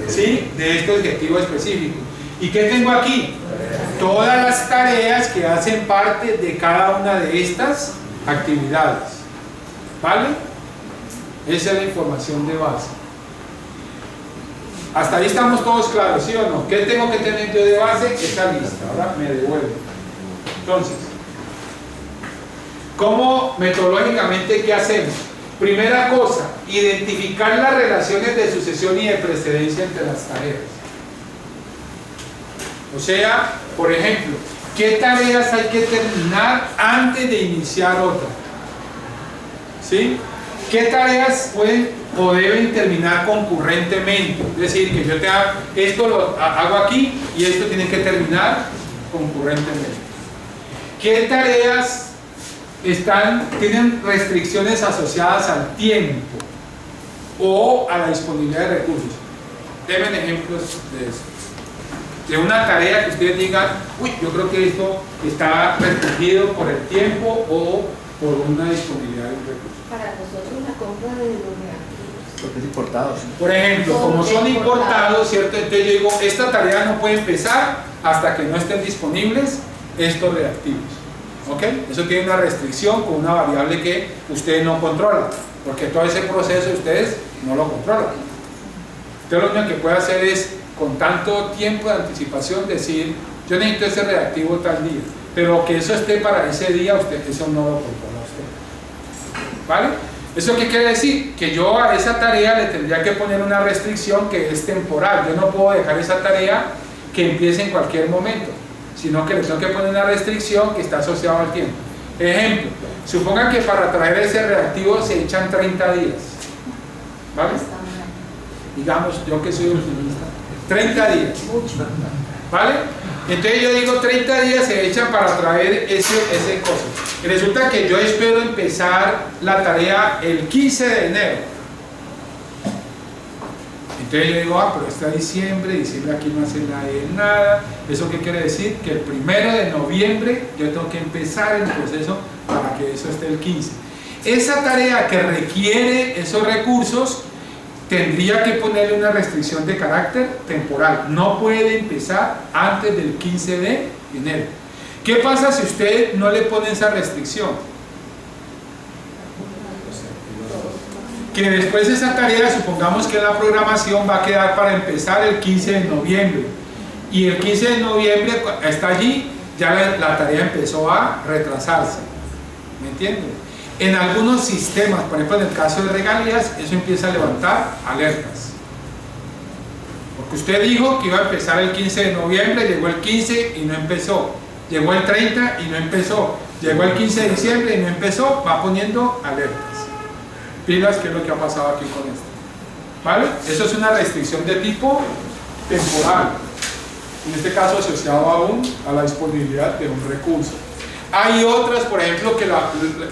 ¿sí?, de este objetivo específico. ¿Y qué tengo aquí? Todas las tareas que hacen parte de cada una de estas actividades. ¿Vale? Esa es la información de base. Hasta ahí estamos todos claros, ¿sí o no? ¿Qué tengo que tener yo de base? Esa lista. Ahora me devuelvo. Entonces, ¿cómo metodológicamente qué hacemos? Primera cosa, identificar las relaciones de sucesión y de precedencia entre las tareas. O sea, por ejemplo, ¿qué tareas hay que terminar antes de iniciar otra? ¿Sí? ¿Qué tareas pueden o deben terminar concurrentemente? Es decir, que yo te haga, esto lo hago aquí y esto tiene que terminar concurrentemente. ¿Qué tareas tienen restricciones asociadas al tiempo o a la disponibilidad de recursos? Denme ejemplos de eso. De una tarea que ustedes digan, uy, yo creo que esto está restringido por el tiempo o por una disponibilidad de recursos. Para nosotros la compra de los reactivos. Porque es importado. ¿Sí? Por ejemplo, como son importados, ¿cierto? Entonces yo digo, esta tarea no puede empezar hasta que no estén disponibles estos reactivos. ¿Ok? Eso tiene una restricción con una variable que ustedes no controlan, porque todo ese proceso ustedes no lo controlan. Entonces lo único que puede hacer es, con tanto tiempo de anticipación, decir, yo necesito ese reactivo tal día, pero que eso esté para ese día, usted eso no lo controla usted. ¿Vale? ¿Eso qué quiere decir? Que yo a esa tarea le tendría que poner una restricción que es temporal. Yo no puedo dejar esa tarea que empiece en cualquier momento, sino que le tengo que poner una restricción que está asociada al tiempo. Ejemplo, supongan que para traer ese reactivo se echan 30 días. ¿Vale? Digamos, yo que soy optimista, 30 días. ¿Vale? Entonces yo digo 30 días se echan para traer ese coso. Y resulta que yo espero empezar la tarea el 15 de enero. Entonces yo digo, pero está diciembre aquí no hace nada. ¿Eso qué quiere decir? Que el 1 de noviembre yo tengo que empezar el proceso para que eso esté el 15. Esa tarea que requiere esos recursos tendría que ponerle una restricción de carácter temporal. No puede empezar antes del 15 de enero. ¿Qué pasa si usted no le pone esa restricción? Que después esa tarea, supongamos que la programación va a quedar para empezar el 15 de noviembre. Y el 15 de noviembre está allí, ya la tarea empezó a retrasarse. ¿Me entienden? En algunos sistemas, por ejemplo en el caso de regalías, eso empieza a levantar alertas. Porque usted dijo que iba a empezar el 15 de noviembre, llegó el 15 y no empezó. Llegó el 30 y no empezó. Llegó el 15 de diciembre y no empezó, va poniendo alertas. Pilas, que es lo que ha pasado aquí con esto. ¿Vale? Eso es una restricción de tipo temporal. En este caso asociado aún a la disponibilidad de un recurso. Hay otras, por ejemplo, que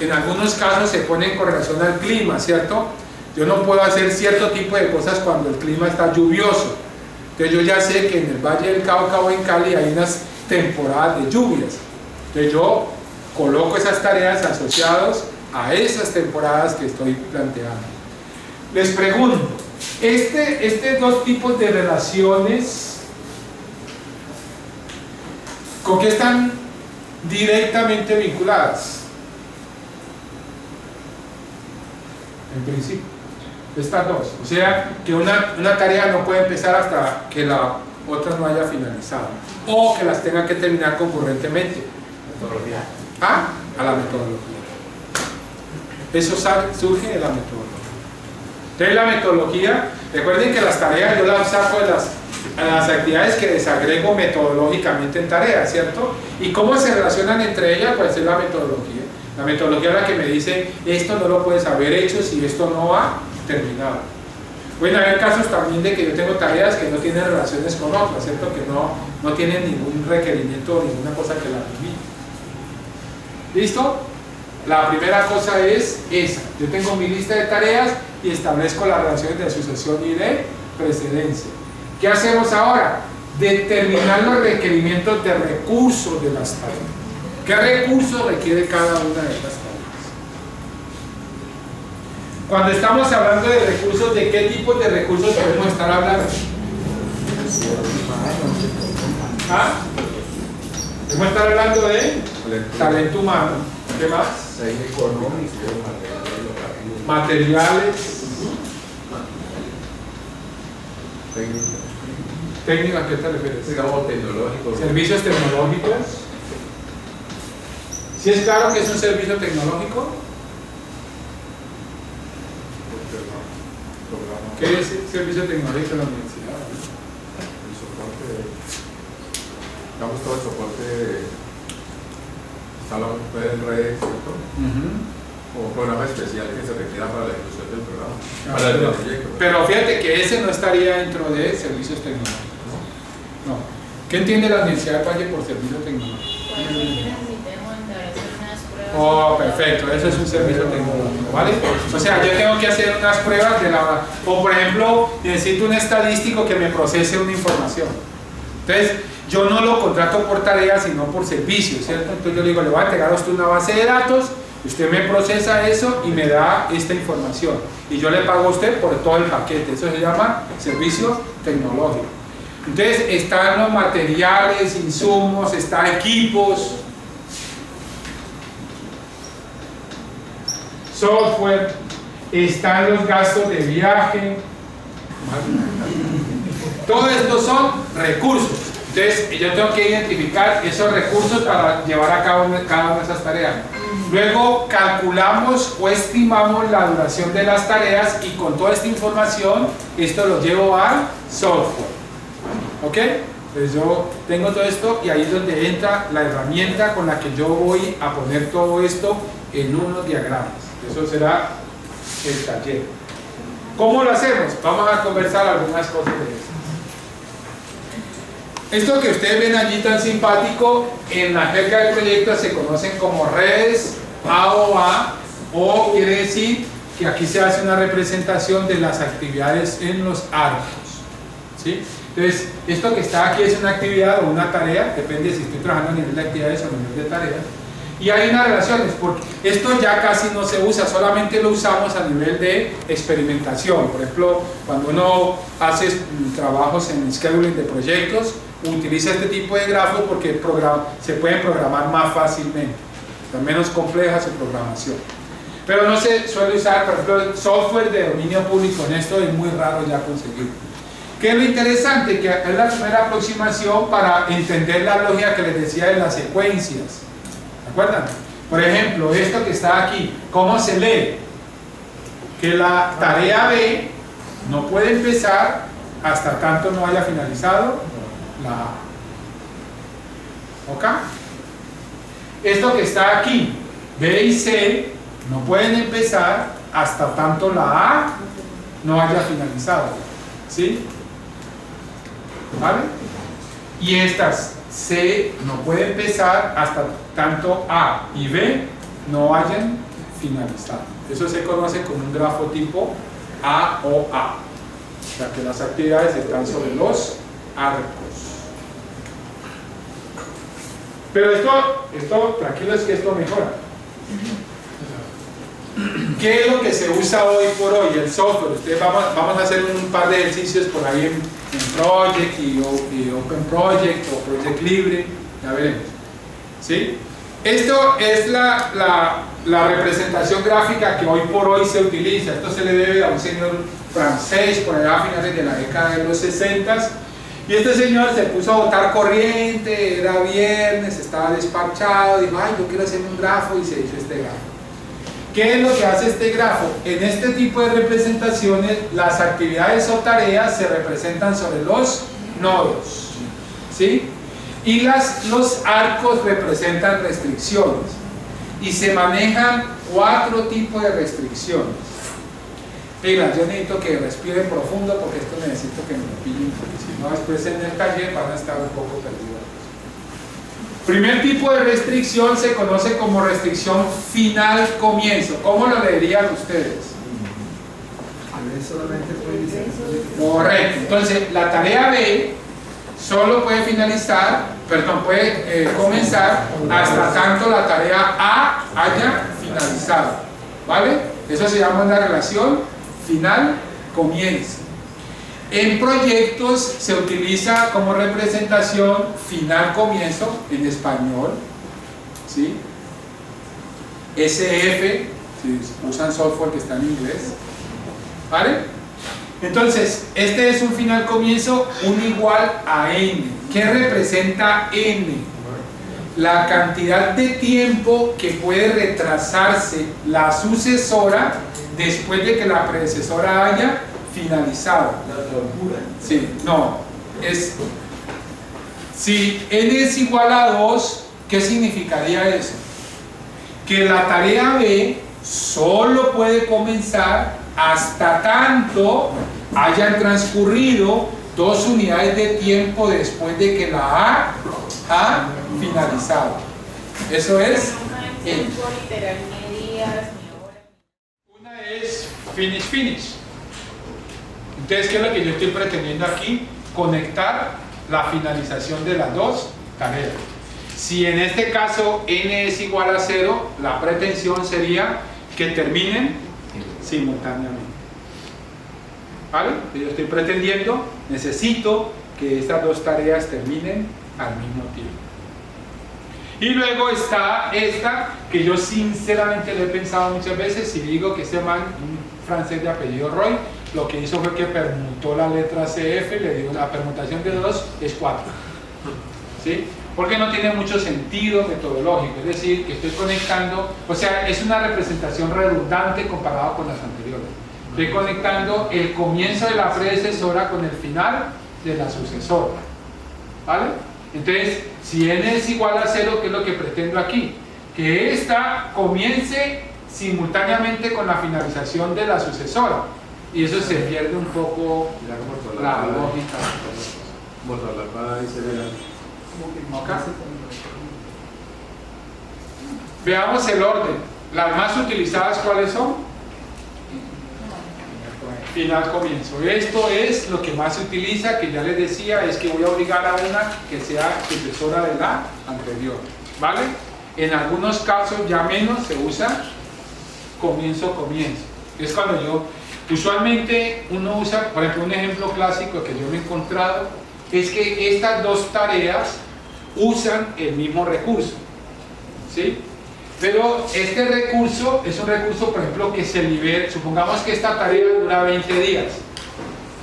en algunos casos se ponen con relación al clima, ¿cierto? Yo no puedo hacer cierto tipo de cosas cuando el clima está lluvioso. Entonces yo ya sé que en el Valle del Cauca o en Cali hay unas temporadas de lluvias. Entonces yo coloco esas tareas asociadas a esas temporadas que estoy planteando. Les pregunto, estos dos tipos de relaciones, ¿con qué están directamente vinculadas? En principio, estas dos. O sea, que una tarea no puede empezar hasta que la otra no haya finalizado, o que las tenga que terminar concurrentemente. Metodología. A la metodología. Eso surge de la metodología. Entonces la metodología, recuerden que las tareas yo las saco de las actividades que desagrego metodológicamente en tareas, ¿cierto? ¿Y cómo se relacionan entre ellas? Pues es la metodología. La metodología es la que me dice, esto no lo puedes haber hecho si esto no ha terminado. Pueden haber casos también de que yo tengo tareas que no tienen relaciones con otras, ¿cierto? Que no tienen ningún requerimiento o ninguna cosa que la limite. ¿Listo? La primera cosa es esa. Yo tengo mi lista de tareas y establezco las relaciones de asociación y de precedencia. ¿Qué hacemos ahora? Determinar los requerimientos de recursos de las tareas. ¿Qué recursos requiere cada una de estas tareas? Cuando estamos hablando de recursos, ¿de qué tipos de recursos podemos estar hablando? Podemos estar hablando de talento humano. ¿Qué más? Materiales. ¿Técnica a qué te refieres? Digamos tecnológico. Servicios tecnológicos. ¿Sí es claro que es un servicio tecnológico? ¿Qué es servicio tecnológico en la universidad? El soporte, digamos todo el soporte, está la red, ¿cierto? o un programa especial que se requiera para la ejecución del programa, para el proyecto. Pero fíjate que ese no estaría dentro de servicios tecnológicos. No. ¿Qué entiende la Universidad de Valle por servicio tecnológico? Cuando necesitemos hacer unas pruebas. Oh, perfecto, eso es un servicio tecnológico, ¿vale? O sea, yo tengo que hacer unas pruebas de la... O por ejemplo, necesito un estadístico que me procese una información. Entonces, yo no lo contrato por tarea, sino por servicio, ¿cierto? Entonces yo le digo, le voy a entregar a usted una base de datos, usted me procesa eso y me da esta información. Y yo le pago a usted por todo el paquete, eso se llama servicio tecnológico. Entonces, están los materiales, insumos, están equipos, software, están los gastos de viaje. Todo esto son recursos. Entonces, yo tengo que identificar esos recursos para llevar a cabo cada una de esas tareas. Luego, calculamos o estimamos la duración de las tareas y con toda esta información, esto lo llevo al software. ¿Ok? Entonces yo tengo todo esto y ahí es donde entra la herramienta con la que yo voy a poner todo esto en unos diagramas. Eso será el taller. ¿Cómo lo hacemos? Vamos a conversar algunas cosas de eso. Esto que ustedes ven allí tan simpático, en la jerga del proyecto se conocen como redes AOA, o quiere decir que aquí se hace una representación de las actividades en los arcos. ¿Sí? Entonces, esto que está aquí es una actividad o una tarea, depende si estoy trabajando a nivel de actividades o a nivel de tareas. Y hay unas relaciones, porque esto ya casi no se usa, solamente lo usamos a nivel de experimentación. Por ejemplo, cuando uno hace trabajos en scheduling de proyectos, utiliza este tipo de grafos porque se pueden programar más fácilmente, está menos compleja su programación. Pero no se suele usar, por ejemplo, el software de dominio público, en esto es muy raro ya conseguirlo. ¿Qué es lo interesante? Que es la primera aproximación para entender la lógica que les decía de las secuencias. ¿Se acuerdan? Por ejemplo, esto que está aquí, ¿cómo se lee? Que la tarea B no puede empezar hasta tanto no haya finalizado la A. ¿Ok? Esto que está aquí, B y C, no pueden empezar hasta tanto la A no haya finalizado. ¿Sí? ¿Vale? Y estas C no puede empezar hasta tanto A y B no hayan finalizado. Eso se conoce como un grafo tipo AOA. O sea que las actividades están sobre los arcos. Pero esto tranquilos que esto mejora. ¿Qué es lo que se usa hoy por hoy? El software. Ustedes vamos a hacer un par de ejercicios por ahí en Project y Open Project o Project Libre, ya veremos. ¿Sí? Esto es la representación gráfica que hoy por hoy se utiliza. Esto se le debe a un señor francés por allá a finales de la década de los 60. Y este señor se puso a botar corriente, era viernes, estaba despachado, dijo, ay, yo quiero hacer un grafo, y se hizo este grafo. ¿Qué es lo que hace este grafo? En este tipo de representaciones, las actividades o tareas se representan sobre los nodos, ¿sí? Y los arcos representan restricciones. Y se manejan 4 tipos de restricciones. Mira, yo necesito que respiren profundo porque esto necesito que me lo pillen, porque si no después en el taller van a estar un poco perdidos. Primer tipo de restricción se conoce como restricción final comienzo. ¿Cómo lo leerían ustedes? Solamente puede iniciar. Correcto. Entonces, la tarea B solo puede puede comenzar hasta tanto la tarea A haya finalizado. ¿Vale? Eso se llama una relación final comienzo. En proyectos se utiliza como representación final comienzo en español, ¿sí? SF, si usan software que está en inglés, ¿vale? Entonces, este es un final comienzo, un igual a n. ¿Qué representa n? La cantidad de tiempo que puede retrasarse la sucesora después de que la predecesora haya finalizado. La locura. Sí, no, si n es igual a 2, ¿qué significaría eso? Que la tarea B solo puede comenzar hasta tanto hayan transcurrido 2 unidades de tiempo después de que la A ha finalizado. Eso es Nunca en tiempo literal, ni días, ni horas. una es finish. Entonces, ¿qué es lo que yo estoy pretendiendo aquí? Conectar la finalización de las 2 tareas. Si en este caso n es igual a 0, la pretensión sería que terminen simultáneamente. ¿Vale? Yo estoy pretendiendo, necesito que estas 2 tareas terminen al mismo tiempo. Y luego está esta, que yo sinceramente lo he pensado muchas veces, y digo que ese man, un francés de apellido Roy, lo que hizo fue que permutó la letra CF, le dio la permutación de 2 es 4. ¿Sí? Porque no tiene mucho sentido metodológico, es decir, que estoy conectando, o sea, es una representación redundante comparado con las anteriores. Estoy conectando el comienzo de la predecesora con el final de la sucesora. ¿Vale? Entonces, si n es igual a 0, ¿qué es lo que pretendo aquí? Que esta comience simultáneamente con la finalización de la sucesora. Y eso se pierde un poco la lógica. y se ve Acá. Veamos el orden. Las más utilizadas, ¿cuáles son? Final, comienzo. Esto es lo que más se utiliza, que ya les decía, es que voy a obligar a una que sea sucesora de la anterior. ¿Vale? En algunos casos ya menos se usa comienzo. Es cuando yo, usualmente uno usa, por ejemplo, un ejemplo clásico que yo me he encontrado, es que estas 2 tareas usan el mismo recurso, ¿sí? Pero este recurso es un recurso, por ejemplo, que se libera. Supongamos que esta tarea dura 20 días,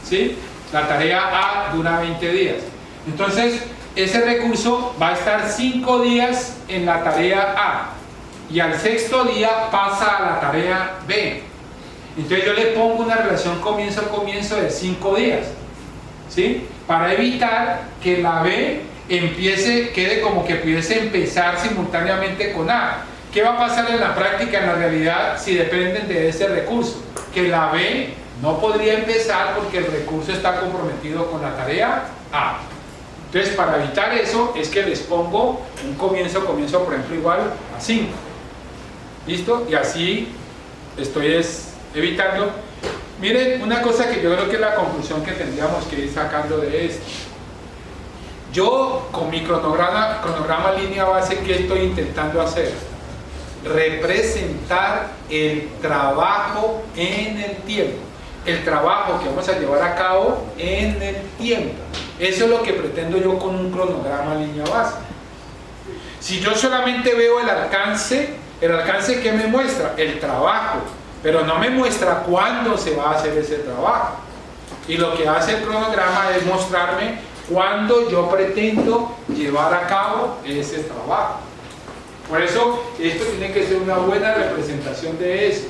¿sí? La tarea A dura 20 días. Entonces, ese recurso va a estar 5 días en la tarea A y al 6º día pasa a la tarea B. Entonces yo le pongo una relación comienzo de 5 días, ¿sí? Para evitar que la B quede como que pudiese empezar simultáneamente con A. ¿Qué va a pasar en la práctica, en la realidad, si dependen de ese recurso? Que la B no podría empezar porque el recurso está comprometido con la tarea A. Entonces, para evitar eso, es que les pongo un comienzo, por ejemplo, igual a 5. ¿Listo? Y así estoy evitando. Miren, una cosa que yo creo que es la conclusión que tendríamos que ir sacando de esto. Yo, con mi cronograma línea base, ¿qué estoy intentando hacer? Representar el trabajo en el tiempo. El trabajo que vamos a llevar a cabo en el tiempo. Eso es lo que pretendo yo con un cronograma línea base. Si yo solamente veo el alcance ¿qué me muestra? El trabajo, pero no me muestra cuándo se va a hacer ese trabajo. Y lo que hace el cronograma es mostrarme cuándo yo pretendo llevar a cabo ese trabajo. Por eso, esto tiene que ser una buena representación de eso.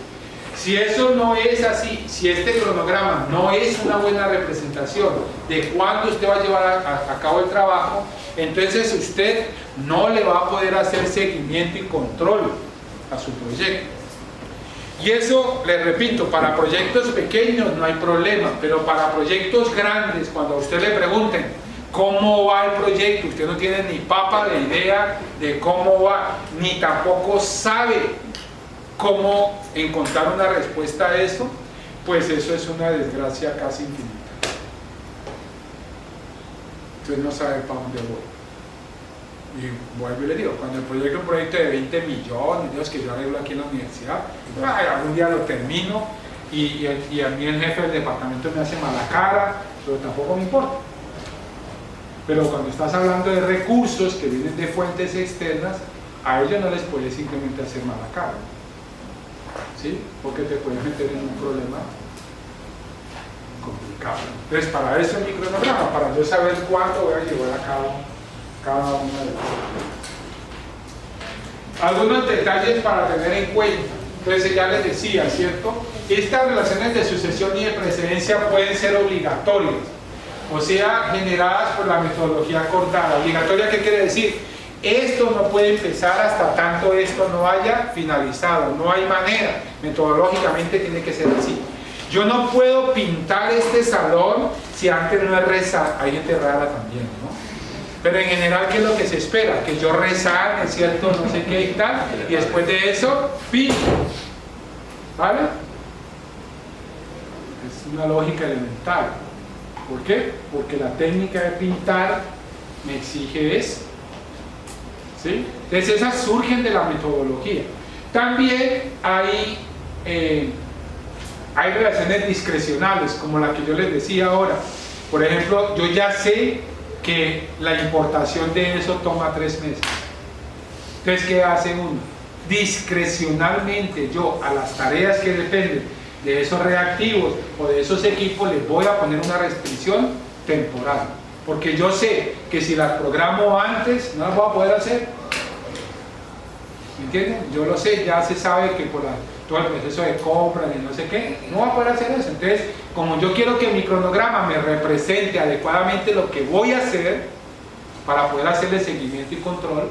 Si eso no es así, si este cronograma no es una buena representación de cuándo usted va a llevar a cabo el trabajo, entonces usted no le va a poder hacer seguimiento y control a su proyecto. Y eso, les repito, para proyectos pequeños no hay problema, pero para proyectos grandes, cuando a usted le pregunten cómo va el proyecto, usted no tiene ni papa de idea de cómo va, ni tampoco sabe cómo encontrar una respuesta a eso, pues eso es una desgracia casi infinita. Usted no sabe para dónde voy. Y vuelvo y le digo, cuando el proyecto es un proyecto de 20 millones, Dios, que yo arreglo aquí en la universidad, algún día lo termino y a mí el jefe del departamento me hace mala cara, pero tampoco me importa. Pero cuando estás hablando de recursos que vienen de fuentes externas, a ellos no les puedes simplemente hacer mala cara, ¿sí? Porque te puedes meter en un problema complicado. Entonces, para eso es mi cronograma, para yo saber cuándo voy a llevar a cabo cada una de las cosas. Algunos detalles para tener en cuenta. Entonces ya les decía, ¿cierto? Estas relaciones de sucesión y de precedencia pueden ser obligatorias, o sea, generadas por la metodología acordada. ¿Obligatoria qué quiere decir? esto no puede empezar hasta tanto esto no haya finalizado, no hay manera, metodológicamente tiene que ser así. Yo no puedo pintar este salón si antes no he rezado. Hay gente rara también, ¿no? Pero en general, ¿qué es lo que se espera? Que yo rezar, ¿es cierto? No sé qué y tal, y después de eso, pinto. ¿Vale? Es una lógica elemental. ¿Por qué? Porque la técnica de pintar me exige eso. ¿Sí? Entonces esas surgen de la metodología. También hay relaciones discrecionales, como la que yo les decía ahora. Por ejemplo, yo ya sé que la importación de eso toma 3 meses. Entonces, ¿qué hace uno? Discrecionalmente yo a las tareas que dependen de esos reactivos o de esos equipos les voy a poner una restricción temporal. Porque yo sé que si las programo antes no las voy a poder hacer. ¿Me entienden? Yo lo sé, ya se sabe que por todo el proceso de compra y no sé qué, no voy a poder hacer eso. Entonces, como yo quiero que mi cronograma me represente adecuadamente lo que voy a hacer para poder hacerle seguimiento y control,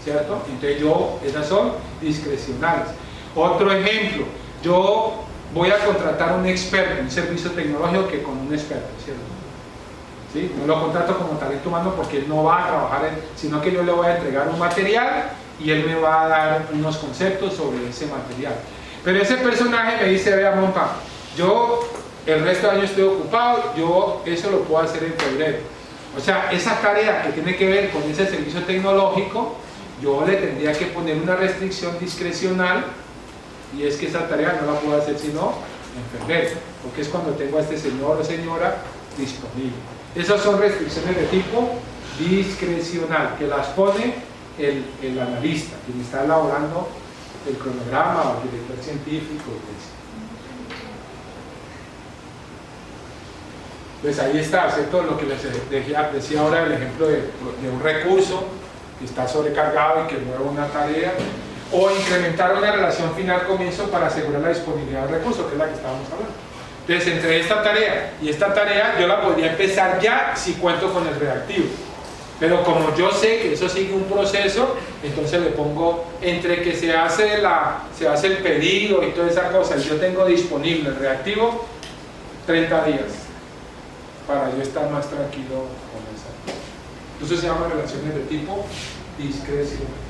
¿cierto? Entonces esas son discrecionales. Otro ejemplo, yo voy a contratar un experto, un servicio tecnológico que con un experto, ¿cierto? ¿Sí? No lo contrato como talento humano porque él no va a trabajar, sino que yo le voy a entregar un material y él me va a dar unos conceptos sobre ese material. Pero ese personaje me dice, vea monpa, yo el resto del año estoy ocupado, yo eso lo puedo hacer en febrero. O sea, esa tarea que tiene que ver con ese servicio tecnológico, yo le tendría que poner una restricción discrecional, y es que esa tarea no la puedo hacer sino en febrero, porque es cuando tengo a este señor o señora disponible. Esas son restricciones de tipo discrecional, que las pone el analista, quien está elaborando el cronograma o el director científico. Pues ahí está, ¿cierto? Lo que les decía ahora, el ejemplo de un recurso que está sobrecargado y que mueve una tarea, o incrementar una relación final-comienzo para asegurar la disponibilidad del recurso, que es la que estábamos hablando. Entonces, entre esta tarea y esta tarea, yo la podría empezar ya si cuento con el reactivo. Pero como yo sé que eso sigue un proceso, entonces le pongo entre que se hace el pedido y toda esa cosa, y yo tengo disponible el reactivo, 30 días, para yo estar más tranquilo con esa. Eso se llama relaciones de tipo discreción.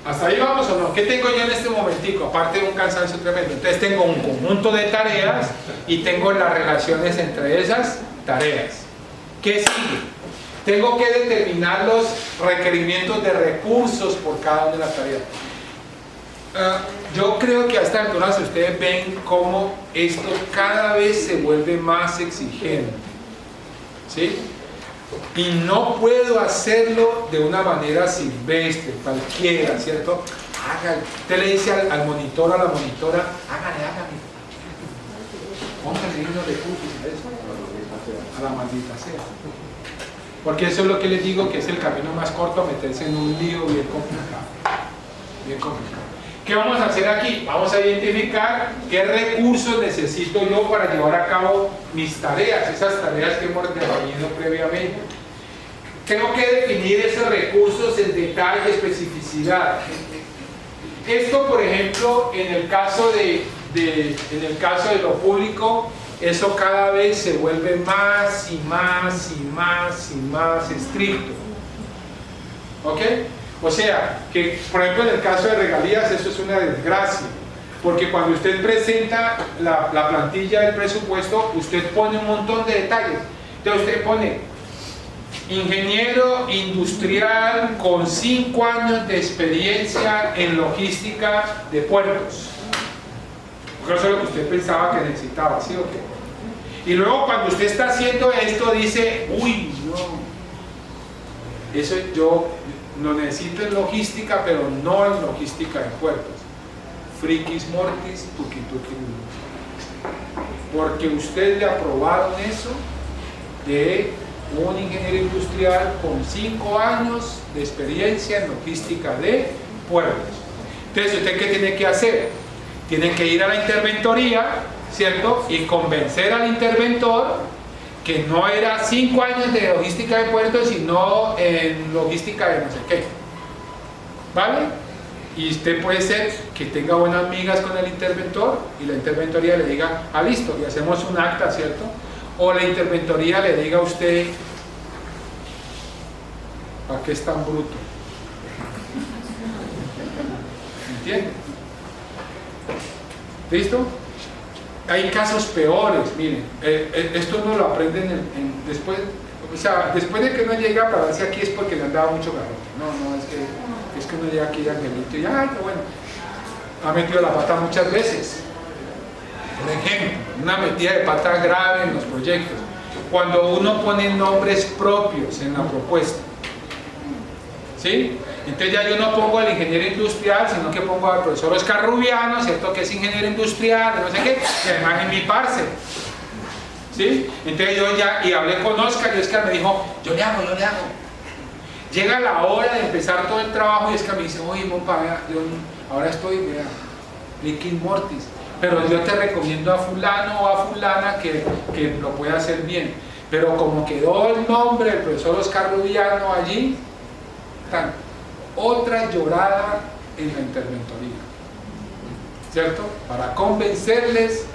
¿Hasta ahí vamos o no? ¿Qué tengo yo en este momentico? Aparte de un cansancio tremendo. Entonces tengo un conjunto de tareas y tengo las relaciones entre esas tareas. ¿Qué sigue? Tengo que determinar los requerimientos de recursos por cada una de las tareas. Yo creo que a esta altura ustedes ven cómo esto cada vez se vuelve más exigente, ¿sí? Y no puedo hacerlo de una manera silvestre, cualquiera, ¿cierto? Usted le dice al monitor o a la monitora, hágale, póngale unos recursos a eso, a la maldita sea. Porque eso es lo que les digo, que es el camino más corto a meterse en un lío bien complicado. Bien complicado. ¿Qué vamos a hacer aquí? Vamos a identificar qué recursos necesito yo para llevar a cabo mis tareas, esas tareas que hemos definido previamente. Tengo que definir esos recursos en detalle y especificidad. Esto, por ejemplo, en el caso de lo público, eso cada vez se vuelve más y más y más y más estricto. ¿Ok? O sea, que por ejemplo en el caso de regalías eso es una desgracia, porque cuando usted presenta la plantilla del presupuesto, usted pone un montón de detalles. Entonces usted pone ingeniero industrial con 5 años de experiencia en logística de puertos. Eso es lo que usted pensaba que necesitaba, ¿sí o qué? Y luego cuando usted está haciendo esto dice, uy, no, eso yo lo necesito en logística, pero no en logística de puertos. Friquis mortis, tuki tuki. Porque usted le aprobaron eso de un ingeniero industrial con 5 años de experiencia en logística de puertos. Entonces, ¿usted qué tiene que hacer? Tiene que ir a la interventoría, ¿cierto? Y convencer al interventor que no era 5 años de logística de puertos, sino en logística de no sé qué. ¿Vale? Y usted puede ser que tenga buenas migas con el interventor y la interventoría le diga, ah, listo, y hacemos un acta, ¿cierto? O la interventoría le diga a usted, ¿para qué es tan bruto? ¿Entiende? ¿Listo? Hay casos peores, miren, esto no lo aprenden después, o sea, después de que uno llega para darse aquí es porque le han dado mucho garrote. No, es que uno llega aquí angelito y ay, qué bueno, ha metido la pata muchas veces. Por ejemplo, una metida de pata grave en los proyectos, cuando uno pone nombres propios en la propuesta, ¿sí? Entonces ya yo no pongo al ingeniero industrial, sino que pongo al profesor Oscar Rubiano, ¿cierto? Que es ingeniero industrial, no sé qué, y además es mi parce, ¿sí? Entonces yo ya, y hablé con Oscar, y Oscar me dijo, yo le hago. Llega la hora de empezar todo el trabajo y Oscar me dice, oye, compa, vea, yo ahora estoy, vea, Rick and Mortis, pero yo te recomiendo a fulano o a fulana que lo pueda hacer bien. Pero como quedó el nombre del profesor Oscar Rubiano allí, otra llorada en la interventoría, ¿cierto? Para convencerles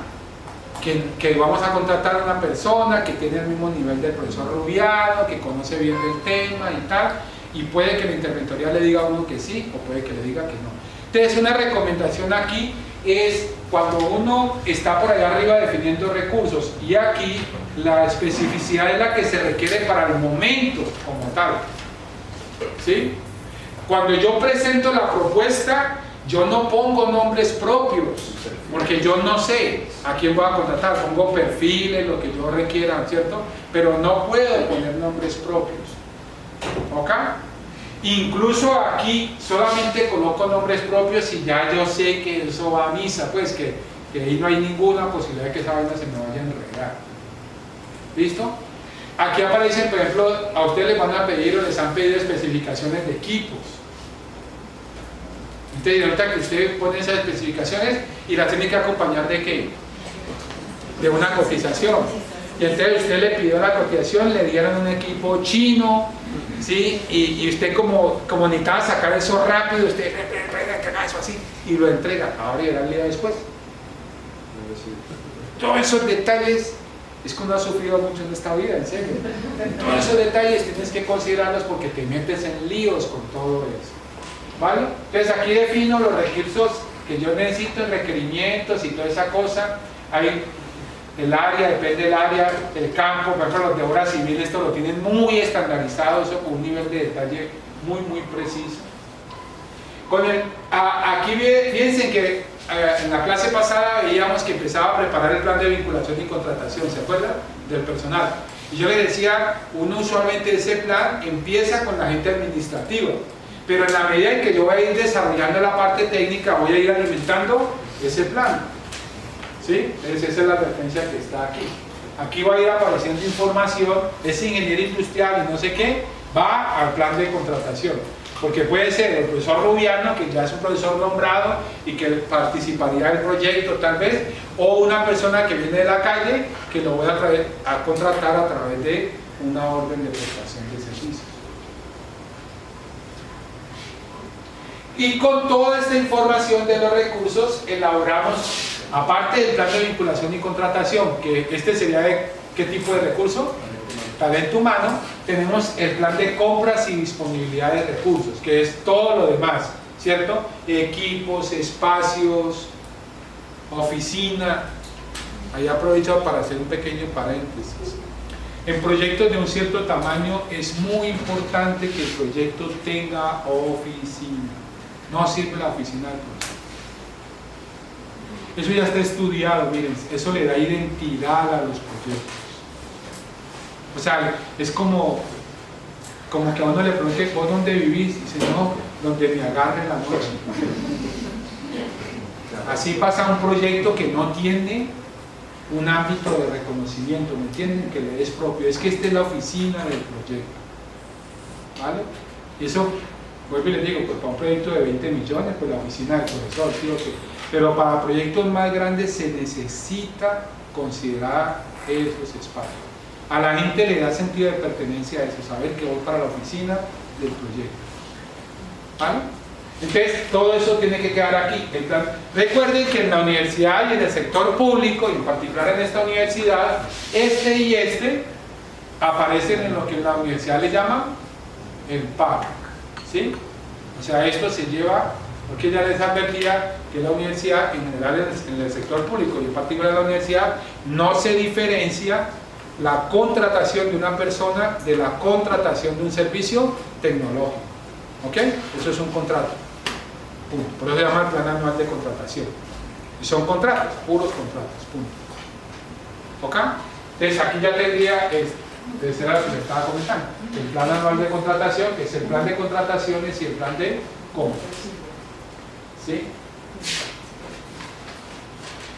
que vamos a contratar a una persona que tiene el mismo nivel del profesor Rubiano, que conoce bien el tema y tal, y puede que la interventoría le diga a uno que sí, o puede que le diga que no. Entonces una recomendación aquí es cuando uno está por allá arriba definiendo recursos, y aquí la especificidad es la que se requiere para el momento como tal, ¿sí? Cuando yo presento la propuesta, yo no pongo nombres propios, porque yo no sé a quién voy a contratar, pongo perfiles, lo que yo requiera, ¿cierto? Pero no puedo poner nombres propios, ¿ok? Incluso aquí solamente coloco nombres propios y ya yo sé que eso va a misa, pues que ahí no hay ninguna posibilidad de que esa vaina se me vaya a enredar. ¿Listo? Aquí aparecen, por ejemplo, a ustedes les van a pedir o les han pedido especificaciones de equipos. Entonces, nota que usted pone esas especificaciones y las tiene que acompañar ¿de qué? De una cotización. Y entonces usted le pidió la cotización, le dieron un equipo chino, ¿sí? Y usted como necesitaba sacar eso rápido, usted eso así y lo entrega. Ahora y el día después. Todos esos detalles. Es que uno ha sufrido mucho en esta vida, en serio. Todos esos detalles tienes que considerarlos porque te metes en líos con todo eso. ¿Vale? Entonces aquí defino los recursos que yo necesito en requerimientos y toda esa cosa. Hay el área, depende del área, el campo, por ejemplo los de obra civil, esto lo tienen muy estandarizado, eso con un nivel de detalle muy preciso. Aquí fíjense que en la clase pasada veíamos que empezaba a preparar el plan de vinculación y contratación, ¿se acuerdan? Del personal. Y yo les decía, uno usualmente ese plan empieza con la gente administrativa, pero en la medida en que yo voy a ir desarrollando la parte técnica, voy a ir alimentando ese plan. ¿Sí? Entonces esa es la advertencia que está aquí. Aquí va a ir apareciendo información, ese ingeniero industrial y no sé qué, va al plan de contratación. Porque puede ser el profesor Rubiano, que ya es un profesor nombrado y que participaría del proyecto tal vez, o una persona que viene de la calle que lo voy a contratar a través de una orden de prestación de servicios. Y con toda esta información de los recursos elaboramos, aparte del plan de vinculación y contratación, que este sería de ¿qué tipo de recurso? Talento humano. Tenemos el plan de compras y disponibilidad de recursos, que es todo lo demás, ¿cierto? Equipos, espacios, oficina. Ahí aprovecho para hacer un pequeño paréntesis. En proyectos de un cierto tamaño es muy importante que el proyecto tenga oficina. No sirve la oficina del proyecto. Eso ya está estudiado, miren, eso le da identidad a los proyectos. O sea, es como que a uno le pregunte, ¿vos dónde vivís? Y dice, no, donde me agarre la noche. Así pasa un proyecto que no tiene un ámbito de reconocimiento, ¿me entienden? Que le es propio. Es que esta es la oficina del proyecto. ¿Vale? Y eso, vuelvo y les digo, pues para un proyecto de 20 millones, pues la oficina del profesor, ¿sí o qué? Pero para proyectos más grandes se necesita considerar esos espacios. A la gente le da sentido de pertenencia a eso, saber que voy para la oficina del proyecto. ¿Vale? Entonces, todo eso tiene que quedar aquí. Recuerden que en la universidad y en el sector público, y en particular en esta universidad, este y este aparecen en lo que en la universidad le llaman el PAC. ¿Sí? O sea, esto se lleva, porque ya les advertía que la universidad, en general en el sector público y en particular en la universidad, no se diferencia la contratación de una persona de la contratación de un servicio tecnológico. ¿Ok? Eso es un contrato. Punto. Por eso se llama el plan anual de contratación. Y son contratos, puros contratos. Punto. ¿Ok? Entonces aquí ya tendría, ese era lo que les estaba comentando, el plan anual de contratación, que es el plan de contrataciones y el plan de compras. ¿Sí?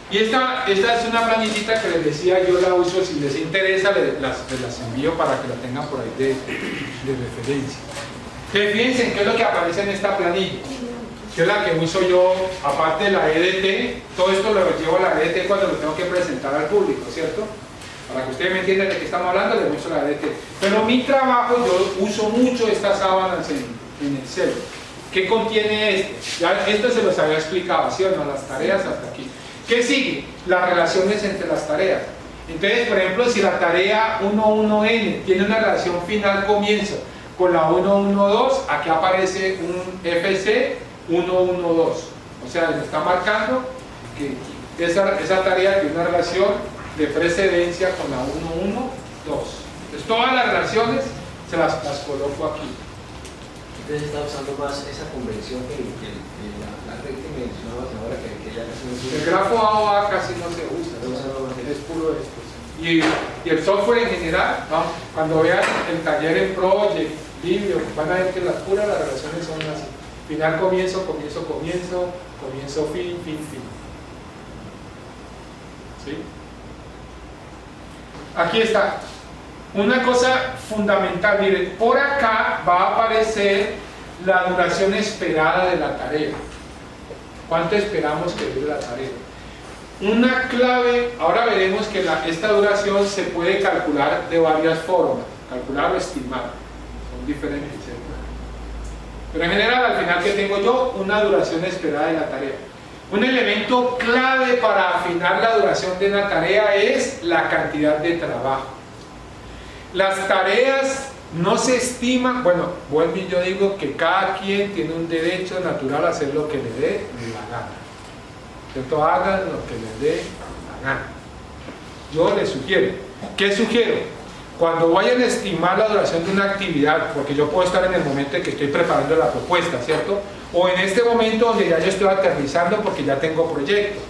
Y esta es una planillita que les decía, yo la uso, si les interesa, las envío para que la tengan por ahí de referencia. Entonces, fíjense qué es lo que aparece en esta planilla, que es la que uso yo, aparte de la EDT. Todo esto lo llevo a la EDT cuando lo tengo que presentar al público, ¿cierto? Para que ustedes me entiendan de qué estamos hablando, les uso la EDT. Pero mi trabajo, yo uso mucho estas sábanas en Excel. ¿Qué contiene esto? Ya esto se los había explicado, ¿sí o no? Las tareas hasta aquí. ¿Qué sigue? Las relaciones entre las tareas. Entonces, por ejemplo, si la tarea 11N tiene una relación final-comienzo con la 112, aquí aparece un FC 112. O sea, le está marcando que esa tarea tiene una relación de precedencia con la 112. Entonces, todas las relaciones se las coloco aquí. Entonces está usando más esa convención que la red que mencionabas ahora, que ya casi no se usa. El grafo AOA casi no se usa, es puro esto. Y el software en general, ¿no? Cuando vean el taller en Project, Vimeo, van a ver que las relaciones son así: final, comienzo, comienzo, comienzo, comienzo, fin, fin, fin. ¿Sí? Aquí está. Una cosa fundamental, miren, por acá va a aparecer la duración esperada de la tarea. ¿Cuánto esperamos que dure la tarea? Una clave, ahora veremos que esta duración se puede calcular de varias formas, calcular o estimar, son diferentes, ¿cierto? Pero en general, al final, ¿qué tengo yo? Una duración esperada de la tarea. Un elemento clave para afinar la duración de una tarea es la cantidad de trabajo. Las tareas no se estiman, bueno, vuelvo y yo digo que cada quien tiene un derecho natural a hacer lo que le dé la gana. ¿Cierto? Hagan lo que les dé la gana. Yo les sugiero. ¿Qué sugiero? Cuando vayan a estimar la duración de una actividad, porque yo puedo estar en el momento en que estoy preparando la propuesta, ¿cierto? O en este momento donde ya yo estoy aterrizando porque ya tengo proyecto.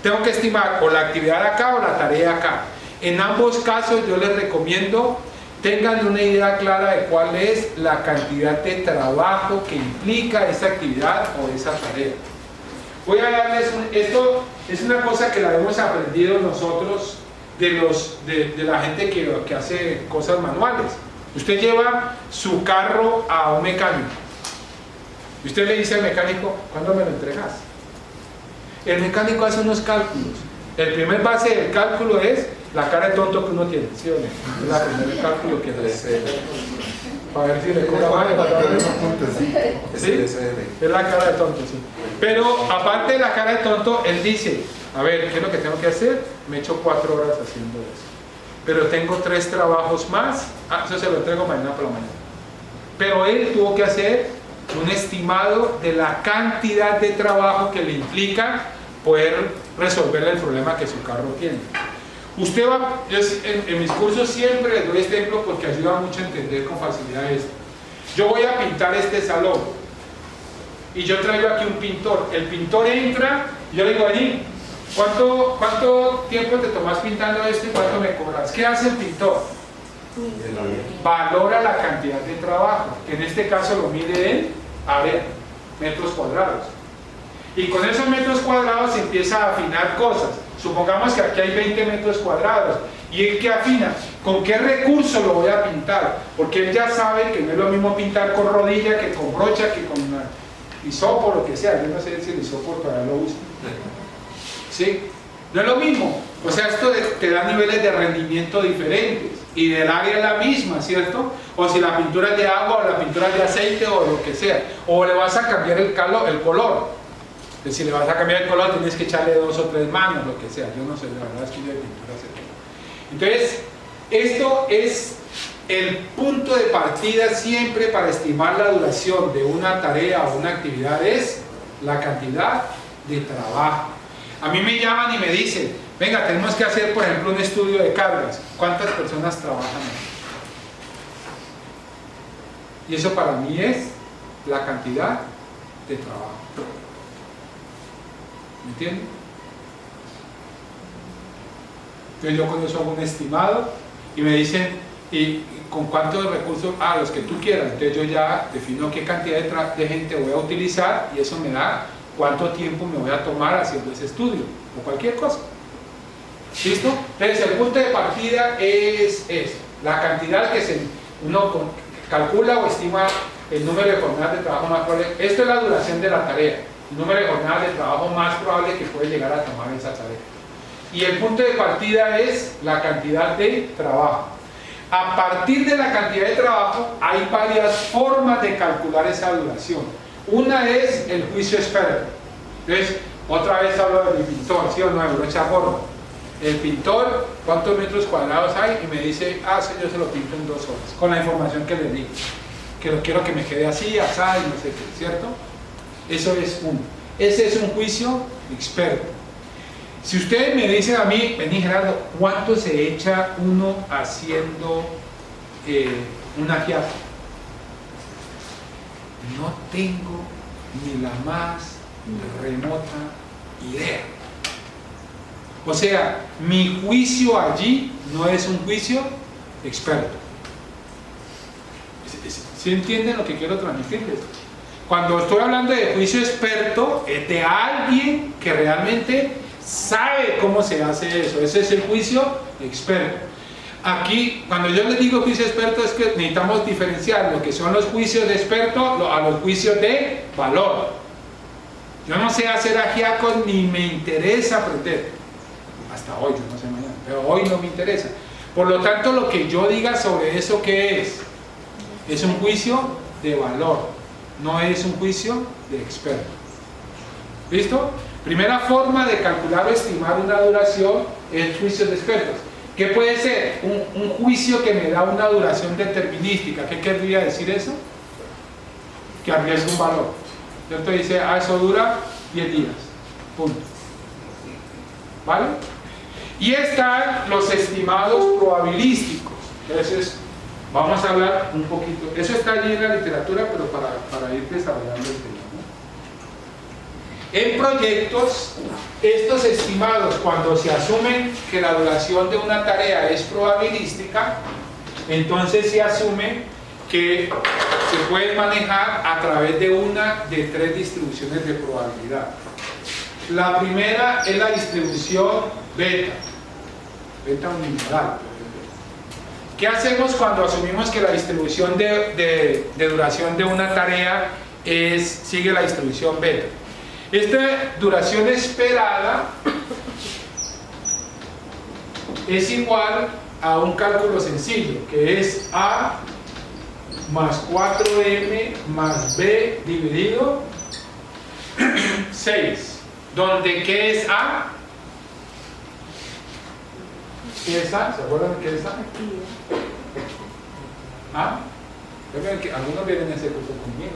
Tengo que estimar o la actividad acá o la tarea acá. En ambos casos yo les recomiendo tengan una idea clara de cuál es la cantidad de trabajo que implica esa actividad o esa tarea. Voy a darles esto es una cosa que la hemos aprendido nosotros de la gente que hace cosas manuales. Usted lleva su carro a un mecánico y usted le dice al mecánico: ¿cuándo me lo entregas? El mecánico hace unos cálculos. El primer base del cálculo es la cara de tonto que uno tiene, ¿sí o no? Es el primer cálculo que hace. Para ver si le cobra más. ¿Sí? Es la cara de tonto, sí. Pero aparte de la cara de tonto, él dice: a ver, ¿qué es lo que tengo que hacer? Me echo 4 horas haciendo eso. Pero tengo 3 trabajos más. Eso se lo entrego mañana por la mañana. Pero él tuvo que hacer un estimado de la cantidad de trabajo que le implica poder resolverle el problema que su carro tiene. Usted va, en mis cursos siempre les doy este ejemplo porque ayuda mucho a entender con facilidad esto. Yo voy a pintar este salón y yo traigo aquí un pintor. El pintor entra y yo le digo: allí, ¿cuánto tiempo te tomas pintando esto y cuánto me cobras? ¿Qué hace el pintor? Valora la cantidad de trabajo, que en este caso lo mide en área, metros cuadrados. Y con esos metros cuadrados se empieza a afinar cosas. Supongamos que aquí hay 20 metros cuadrados. ¿Y él qué afina? ¿Con qué recurso lo voy a pintar? Porque él ya sabe que no es lo mismo pintar con rodilla que con brocha, que con hisopo, lo que sea. Yo no sé si el hisopo todavía lo usa. ¿Sí? No es lo mismo. O sea, esto te da niveles de rendimiento diferentes. y del área es la misma, ¿cierto? O si la pintura es de agua o la pintura es de aceite o lo que sea, o le vas a cambiar el color. Si le vas a cambiar el color tienes que echarle 2 o 3 manos, lo que sea. Yo no sé, la verdad es que yo de pintura sé todo. Entonces, esto es el punto de partida siempre para estimar la duración de una tarea o una actividad, es la cantidad de trabajo. A mí me llaman y me dicen, venga, tenemos que hacer, por ejemplo, un estudio de cargas. ¿Cuántas personas trabajan ahí? Y eso para mí es la cantidad de trabajo. ¿Me entienden? Entonces yo con eso hago un estimado y me dicen, ¿y con cuántos recursos? Los que tú quieras. Entonces yo ya defino qué cantidad de gente voy a utilizar y eso me da cuánto tiempo me voy a tomar haciendo ese estudio o cualquier cosa. ¿Listo? Entonces el punto de partida es la cantidad que uno calcula o estima el número de jornadas de trabajo más probable. Esto es la duración de la tarea, el número de jornadas de trabajo más probable que puede llegar a tomar esa tarea. Y el punto de partida es la cantidad de trabajo. A partir de la cantidad de trabajo hay varias formas de calcular esa duración. Una es el juicio experto. Entonces, otra vez hablo del pintor, ¿sí o no? De esa forma. El pintor, ¿cuántos metros cuadrados hay? Y me dice, yo se lo pinto en 2 horas, con la información que le digo. Que lo quiero que me quede así, así, no sé qué, ¿cierto? Eso es uno. Ese es un juicio experto. Si ustedes me dicen a mí, vení Gerardo, ¿cuánto se echa uno haciendo un ajiaco? No tengo ni la más remota idea. O sea, mi juicio allí no es un juicio experto. ¿Sí entienden lo que quiero transmitirles? Cuando estoy hablando de juicio experto, es de alguien que realmente sabe cómo se hace eso. Ese es el juicio experto. Aquí, cuando yo les digo juicio experto, es que necesitamos diferenciar lo que son los juicios de experto a los juicios de valor. Yo no sé hacer ajiacos ni me interesa aprender. Hasta hoy, yo no sé mañana, pero hoy no me interesa. Por lo tanto, lo que yo diga sobre eso, ¿qué es? Es un juicio de valor, no es un juicio de experto. ¿Listo? Primera forma de calcular o estimar una duración es juicios de expertos. ¿Qué puede ser? Un juicio que me da una duración determinística. ¿Qué querría decir eso? Que arriesga un valor. ¿Cierto? Dice, eso dura 10 días. Punto. ¿Vale? Y están los estimados probabilísticos. Entonces, vamos a hablar un poquito. Eso está allí en la literatura, pero para ir desarrollando el tema, ¿no? En proyectos, estos estimados, cuando se asumen que la duración de una tarea es probabilística, entonces se asume que se pueden manejar a través de una de 3 distribuciones de probabilidad. La primera es la distribución beta unilateral. ¿Qué hacemos cuando asumimos que la distribución de duración de una tarea sigue la distribución beta? Esta duración esperada es igual a un cálculo sencillo, que es A más 4M más B dividido 6. ¿Donde qué es A? ¿Qué es A? ¿Se acuerdan de qué es A? ¿Ah? Algunos vienen ese curso conmigo,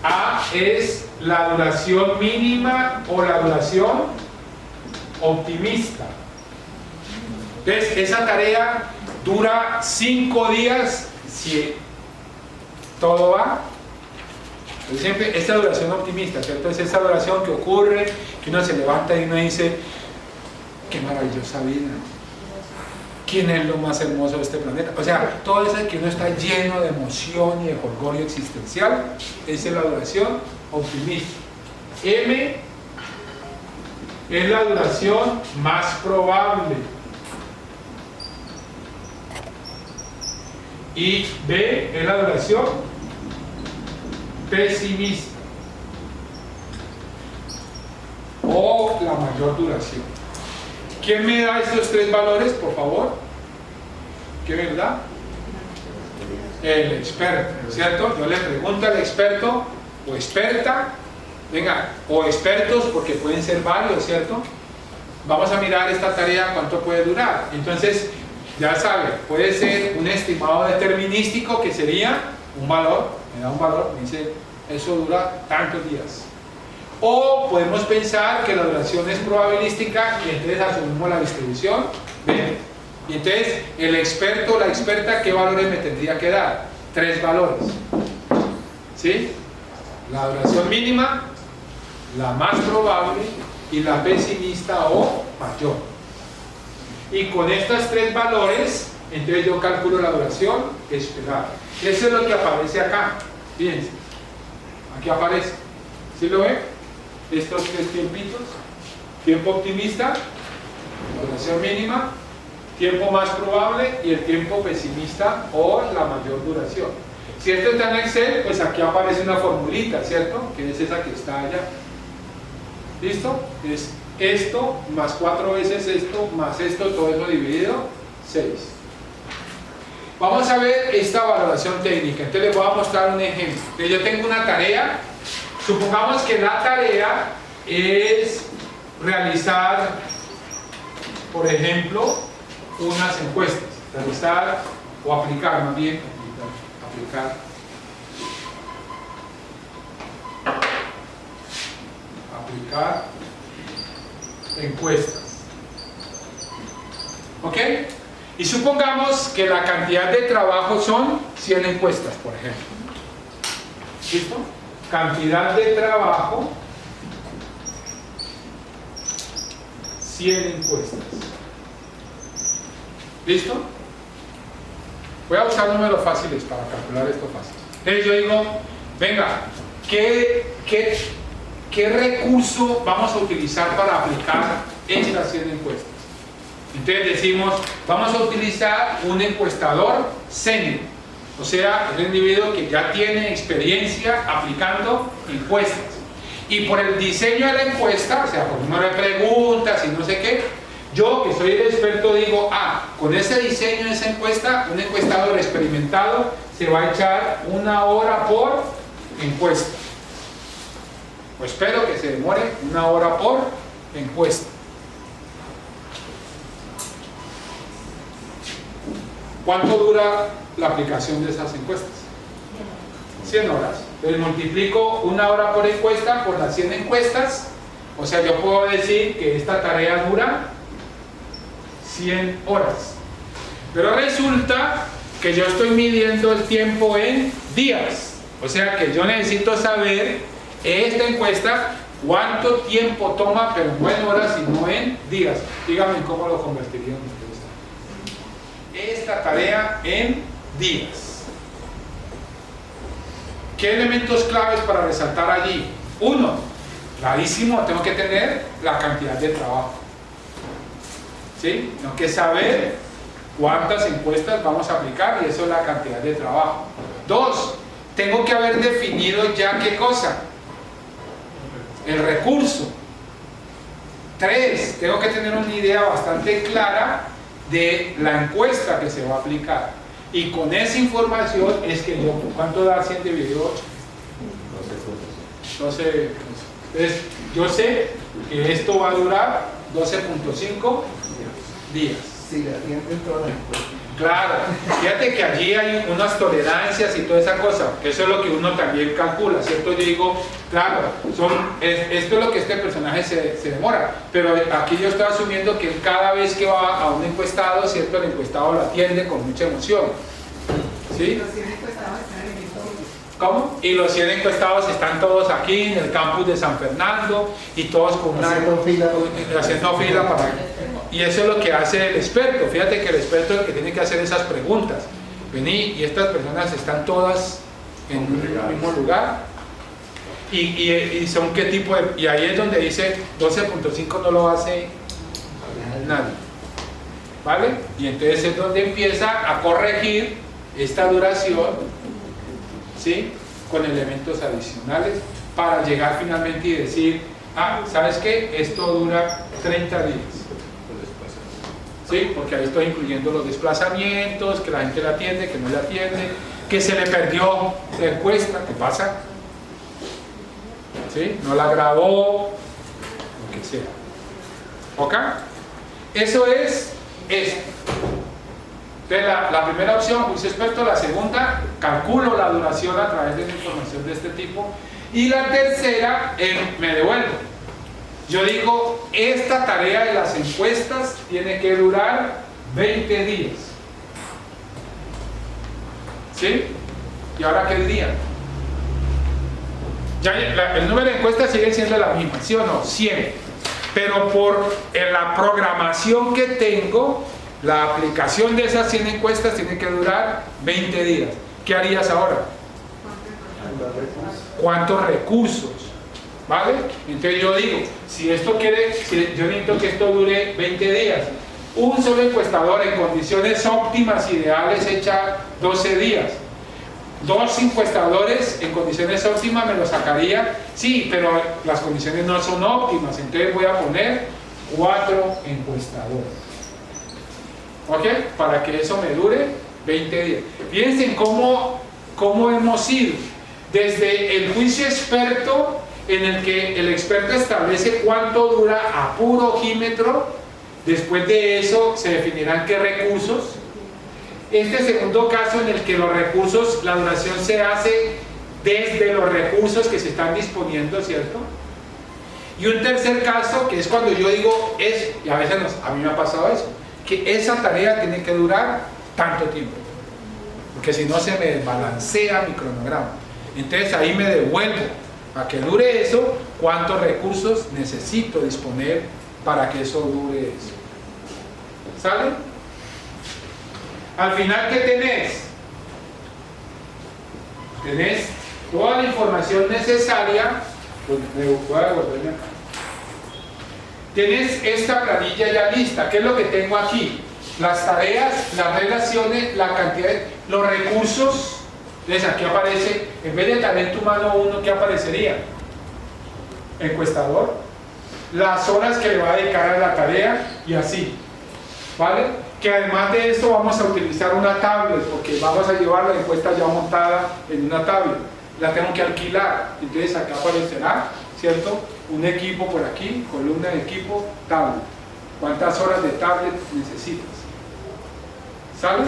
A es la duración mínima o la duración optimista. Entonces, esa tarea dura 5 días si todo va. Entonces, siempre esta duración optimista, ¿cierto? Es esa duración que ocurre, que uno se levanta y uno dice, qué maravillosa vida. ¿Quién es lo más hermoso de este planeta? O sea, todo eso que uno está lleno de emoción y de jolgorio existencial, esa es la duración optimista. M es la duración más probable. Y B es la duración pesimista. O o la mayor duración. ¿Quién me da estos tres valores, por favor? ¿Qué me da? El experto, ¿cierto? Yo le pregunto al experto o experta, venga, o expertos, porque pueden ser varios, ¿cierto? Vamos a mirar esta tarea, cuánto puede durar. Entonces, ya sabe, puede ser un estimado determinístico, que sería un valor, me da un valor, me dice, eso dura tantos días. O podemos pensar que la duración es probabilística y entonces asumimos la distribución. ¿Ven? Y entonces el experto o la experta, ¿qué valores me tendría que dar? 3 valores. ¿Sí? La duración mínima, la más probable y la pesimista o mayor. Y con estos 3 valores, entonces yo calculo la duración esperada. Eso es lo que aparece acá. Fíjense. Aquí aparece. ¿Sí lo ven? Estos 3 tiempitos. Tiempo optimista, duración mínima, tiempo más probable y el tiempo pesimista o la mayor duración. Si esto está en Excel, pues aquí aparece una formulita, ¿cierto? Que es esa que está allá. ¿Listo? Es esto más 4 veces esto más esto, todo eso dividido 6. Vamos a ver esta valoración técnica. Entonces les voy a mostrar un ejemplo. Entonces, yo tengo una tarea. Supongamos que la tarea es realizar, por ejemplo, unas encuestas. Realizar o aplicar, más bien, aplicar encuestas. ¿Ok? Y supongamos que la cantidad de trabajo son 100 encuestas, por ejemplo. ¿Listo? Cantidad de trabajo, 100 encuestas. ¿Listo? Voy a usar números fáciles para calcular esto fácil. Entonces yo digo, venga, ¿qué recurso vamos a utilizar para aplicar estas 100 encuestas? Entonces decimos, vamos a utilizar un encuestador senior. O sea, es un individuo que ya tiene experiencia aplicando encuestas. Y por el diseño de la encuesta, o sea, por número de preguntas y no sé qué, yo, que soy el experto, digo, con ese diseño de esa encuesta, un encuestador experimentado se va a echar 1 hora por encuesta. Pues espero que se demore 1 hora por encuesta. ¿Cuánto dura la aplicación de esas encuestas? 100 horas. Entonces multiplico 1 hora por encuesta por las 100 encuestas. O sea, yo puedo decir que esta tarea dura 100 horas. Pero resulta que yo estoy midiendo el tiempo en días. O sea que yo necesito saber esta encuesta cuánto tiempo toma, pero no en horas, sino en días. Díganme cómo lo convertirían ustedes. Esta tarea en días. ¿Qué elementos claves para resaltar allí? 1, clarísimo, tengo que tener la cantidad de trabajo. ¿Sí? Tengo que saber cuántas encuestas vamos a aplicar y eso es la cantidad de trabajo. 2, tengo que haber definido ya qué cosa, el recurso. 3, tengo que tener una idea bastante clara de la encuesta que se va a aplicar. Y con esa información es que yo, ¿cuánto da 100 dividido 8? 12. Entonces, yo sé que esto va a durar 12.5 días. Sí, la tiempo en toda la encuesta. Claro, fíjate que allí hay unas tolerancias y toda esa cosa, que eso es lo que uno también calcula, ¿cierto? Yo digo, claro, esto es lo que este personaje se demora, pero aquí yo estoy asumiendo que cada vez que va a un encuestado, ¿cierto? El encuestado lo atiende con mucha emoción, ¿sí? ¿Cómo? Y los 100 encuestados están todos aquí en el campus de San Fernando y todos con una, haciendo fila para... Y eso es lo que hace el experto. Fíjate que el experto es el que tiene que hacer esas preguntas. Vení, y estas personas están todas en un mismo lugar. Y son qué tipo de... Y ahí es donde dice 12.5 no lo hace nadie. ¿Vale? Y entonces es donde empieza a corregir esta duración, ¿sí? Con elementos adicionales para llegar finalmente y decir ¿sabes qué? Esto dura 30 días. ¿Sí? Porque ahí estoy incluyendo los desplazamientos, que la gente la atiende, que no la atiende, que se le perdió la encuesta, ¿qué pasa? ¿Sí? No la grabó, lo que sea. ¿Ok? Eso es esto. Entonces la primera opción, juicio experto. La segunda, calculo la duración a través de una información de este tipo. Y la tercera, me devuelvo. Yo digo, esta tarea de las encuestas tiene que durar 20 días. ¿Sí? ¿Y ahora qué dirían? El número de encuestas sigue siendo la misma, ¿sí o no? 100. Pero por la programación que tengo, la aplicación de esas 100 encuestas tiene que durar 20 días. ¿Qué harías ahora? ¿Cuántos recursos? ¿Vale? Entonces yo digo, si yo necesito que esto dure 20 días, un solo encuestador en condiciones óptimas, ideales, echa 12 días. 2 encuestadores en condiciones óptimas me lo sacaría, sí, pero las condiciones no son óptimas, entonces voy a poner 4 encuestadores. ¿Ok? Para que eso me dure 20 días. Fíjense en cómo hemos ido desde el juicio experto, en el que el experto establece cuánto dura a puro ojímetro. Después de eso se definirán qué recursos. Este segundo caso en el que los recursos, la duración se hace desde los recursos que se están disponiendo, ¿cierto? Y un tercer caso que es cuando yo digo, y a veces a mí me ha pasado eso, que esa tarea tiene que durar tanto tiempo, porque si no se me desbalancea mi cronograma. Entonces ahí me devuelvo a que dure eso, cuántos recursos necesito disponer para que eso dure eso. ¿Sale? Al final, ¿qué tenés? Tenés toda la información necesaria. Pues me voy a devolverme acá. Tenés esta planilla ya lista. ¿Qué es lo que tengo aquí? Las tareas, las relaciones, la cantidad los recursos. Entonces aquí aparece, en vez de talento humano 1, ¿qué aparecería? Encuestador, las horas que le va a dedicar a la tarea y así, ¿vale? Que además de esto vamos a utilizar una tablet, porque vamos a llevar la encuesta ya montada en una tablet, la tengo que alquilar, entonces acá aparecerá, ¿cierto? Un equipo por aquí, columna de equipo, tablet. ¿Cuántas horas de tablet necesitas? ¿Sale?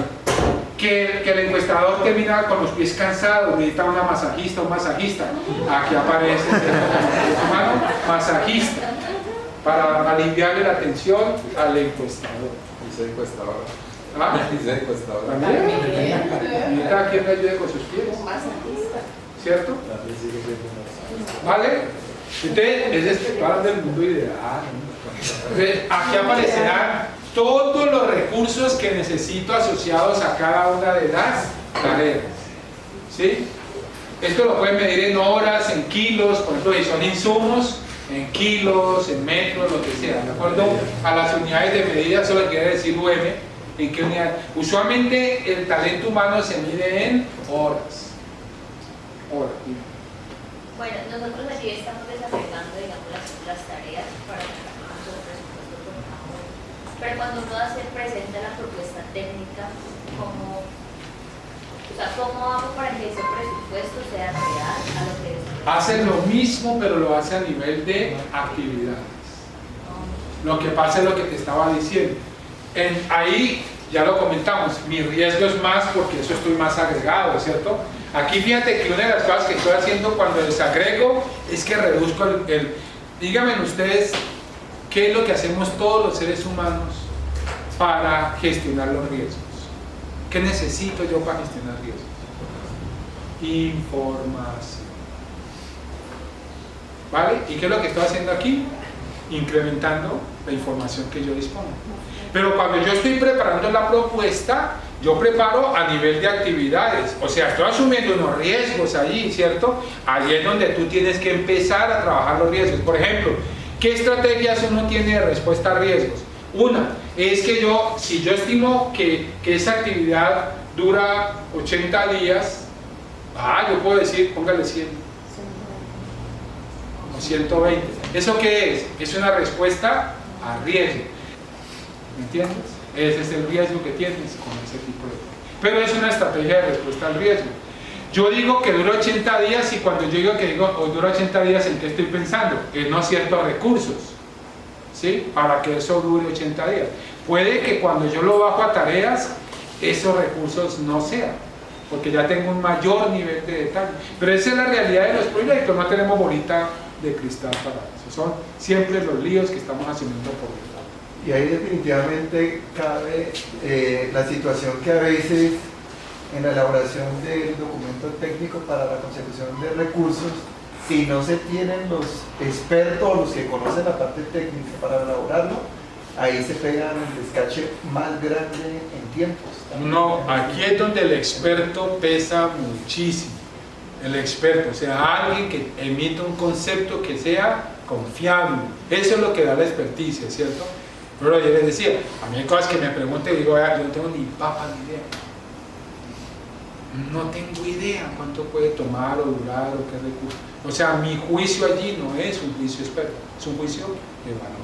Que el encuestador termina con los pies cansados, necesita una masajista, un masajista. Aquí aparece masajista, para aliviarle la tensión al encuestador. Dice encuestadora. ¿Ah? Dice encuestadora. ¿También? Necesita quien le ayude con sus pies. ¿Cierto? ¿Vale? Entonces, estoy hablando del mundo ideal. Entonces, aquí aparecerán todos los recursos que necesito asociados a cada una de las tareas. ¿Sí? Esto lo pueden medir en horas, en kilos, por ejemplo, si son insumos, en kilos, en metros, lo que sea. De acuerdo a las unidades de medida, solo quiere decir UM, en qué unidad. Usualmente el talento humano se mide en horas. Bueno, nosotros aquí estamos desagregando, digamos, las tareas para sacar nuestro presupuesto por cada uno. Pero cuando uno presenta la propuesta técnica, ¿cómo hago para que ese presupuesto sea real a lo que es? Hace lo mismo, pero lo hace a nivel de actividades. Lo que pasa es lo que te estaba diciendo. Ahí ya lo comentamos, mi riesgo es más porque eso estoy más agregado, ¿cierto? Aquí fíjate que una de las cosas que estoy haciendo cuando desagrego es que reduzco díganme ustedes qué es lo que hacemos todos los seres humanos para gestionar los riesgos. ¿Qué necesito yo para gestionar riesgos? Información. ¿Vale? ¿Y qué es lo que estoy haciendo aquí? Incrementando la información que yo dispongo. Pero cuando yo estoy preparando la propuesta, yo preparo a nivel de actividades, o sea, estoy asumiendo unos riesgos allí, ¿cierto? Allí es donde tú tienes que empezar a trabajar los riesgos. Por ejemplo, ¿qué estrategias uno tiene de respuesta a riesgos? Una, es que si yo estimo que esa actividad dura 80 días, yo puedo decir, póngale 100. o 120. ¿Eso qué es? Es una respuesta a riesgo. ¿Me entiendes? Ese es el riesgo que tienes con ese tipo de... Pero es una estrategia de respuesta al riesgo. Yo digo que dura 80 días y cuando yo digo que dura 80 días, ¿en qué estoy pensando? En no ciertos recursos, ¿sí? Para que eso dure 80 días. Puede que cuando yo lo bajo a tareas, esos recursos no sean, porque ya tengo un mayor nivel de detalle. Pero esa es la realidad de los proyectos, no tenemos bolita de cristal para eso. Son siempre los líos que estamos asumiendo por detrás. Y ahí definitivamente cabe la situación que a veces en la elaboración del documento técnico para la consecución de recursos, si no se tienen los expertos o los que conocen la parte técnica para elaborarlo, ahí se pegan el descache más grande en tiempos. No, aquí es donde el experto pesa muchísimo. El experto, o sea, alguien que emita un concepto que sea confiable. Eso es lo que da la experticia, ¿cierto? Pero yo les decía, a mí hay cosas que me preguntan y digo, yo no tengo ni papa ni idea. No tengo idea cuánto puede tomar o durar o qué recurso. O sea, mi juicio allí no es un juicio experto, es un juicio de valor.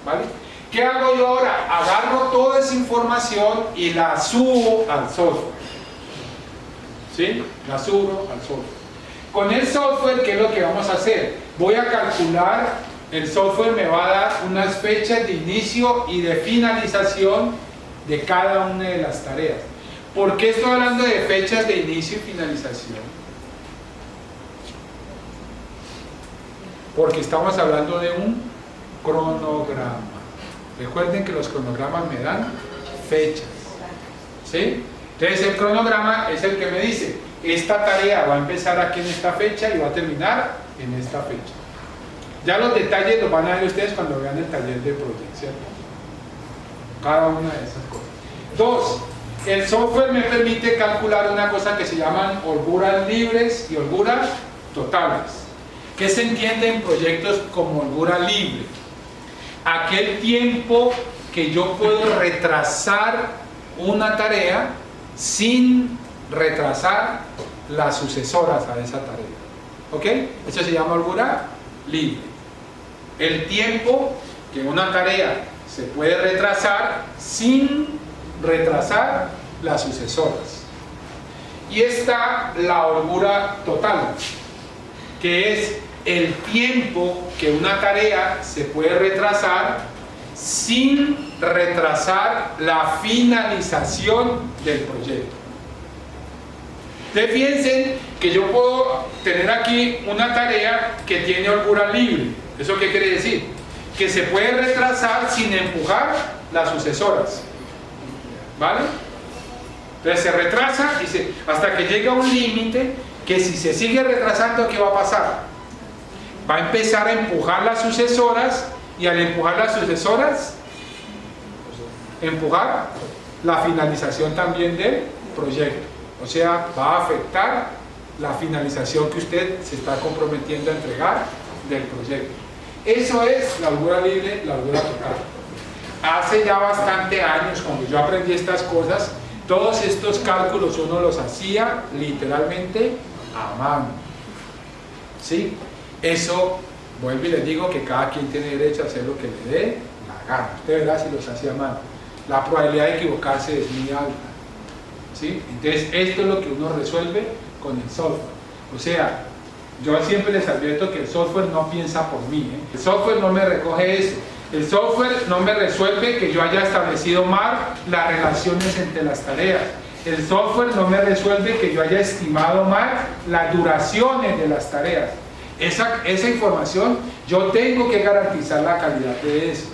¿Vale? ¿Qué hago yo ahora? Agarro toda esa información y la subo al software. ¿Sí? La subo al software. Con el software, ¿qué es lo que vamos a hacer? Voy a calcular, el software me va a dar unas fechas de inicio y de finalización de cada una de las tareas. ¿Por qué estoy hablando de fechas de inicio y finalización? Porque estamos hablando de un cronograma. Recuerden que los cronogramas me dan fechas, ¿sí? Entonces el cronograma es el que me dice, esta tarea va a empezar aquí en esta fecha y va a terminar en esta fecha. Ya los detalles los van a ver ustedes cuando vean el taller de proyección. Cada una de esas cosas. Dos, el software me permite calcular una cosa que se llaman holguras libres y holguras totales. ¿Qué se entiende en proyectos como holgura libre? Aquel tiempo que yo puedo retrasar una tarea sin retrasar las sucesoras a esa tarea. ¿Ok? Eso se llama holgura libre. El tiempo que una tarea se puede retrasar sin retrasar las sucesoras. Y está la holgura total, que es el tiempo que una tarea se puede retrasar sin retrasar la finalización del proyecto. Ustedes piensen que yo puedo tener aquí una tarea que tiene holgura libre. ¿Eso qué quiere decir? Que se puede retrasar sin empujar las sucesoras. ¿Vale? Entonces se retrasa y hasta que llega un límite que si se sigue retrasando, ¿qué va a pasar? Va a empezar a empujar las sucesoras y al empujar las sucesoras, empujar la finalización también del proyecto. O sea, va a afectar la finalización que usted se está comprometiendo a entregar del proyecto. Eso es la holgura libre, la holgura total. Hace ya bastante años, cuando yo aprendí estas cosas, todos estos cálculos uno los hacía literalmente a mano. ¿Sí? Eso, vuelvo y les digo que cada quien tiene derecho a hacer lo que le dé la gana. Usted verá si los hacía a mano. La probabilidad de equivocarse es muy alta. ¿Sí? Entonces, esto es lo que uno resuelve con el software. O sea, yo siempre les advierto que el software no piensa por mí, ¿eh? El software no me recoge eso. El software no me resuelve que yo haya establecido mal las relaciones entre las tareas. El software no me resuelve que yo haya estimado mal las duraciones de las tareas. Esa información, yo tengo que garantizar la calidad de eso.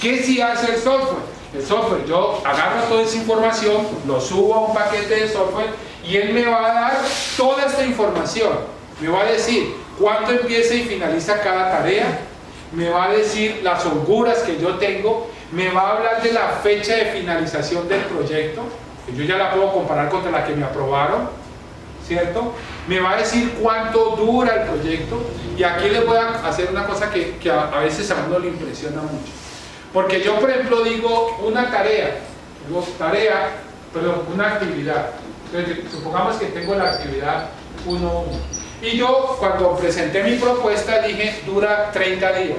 ¿Qué sí hace el software? El software, yo agarro toda esa información, lo subo a un paquete de software y él me va a dar toda esta información. Me va a decir cuándo empieza y finaliza cada tarea, me va a decir las holguras que yo tengo, me va a hablar de la fecha de finalización del proyecto, que yo ya la puedo comparar contra la que me aprobaron, ¿cierto? Me va a decir cuánto dura el proyecto, y aquí les voy a hacer una cosa que a veces a uno le impresiona mucho. Porque yo, por ejemplo, digo una una actividad. Entonces, supongamos que tengo la actividad 1.1. Y yo cuando presenté mi propuesta dije, dura 30 días.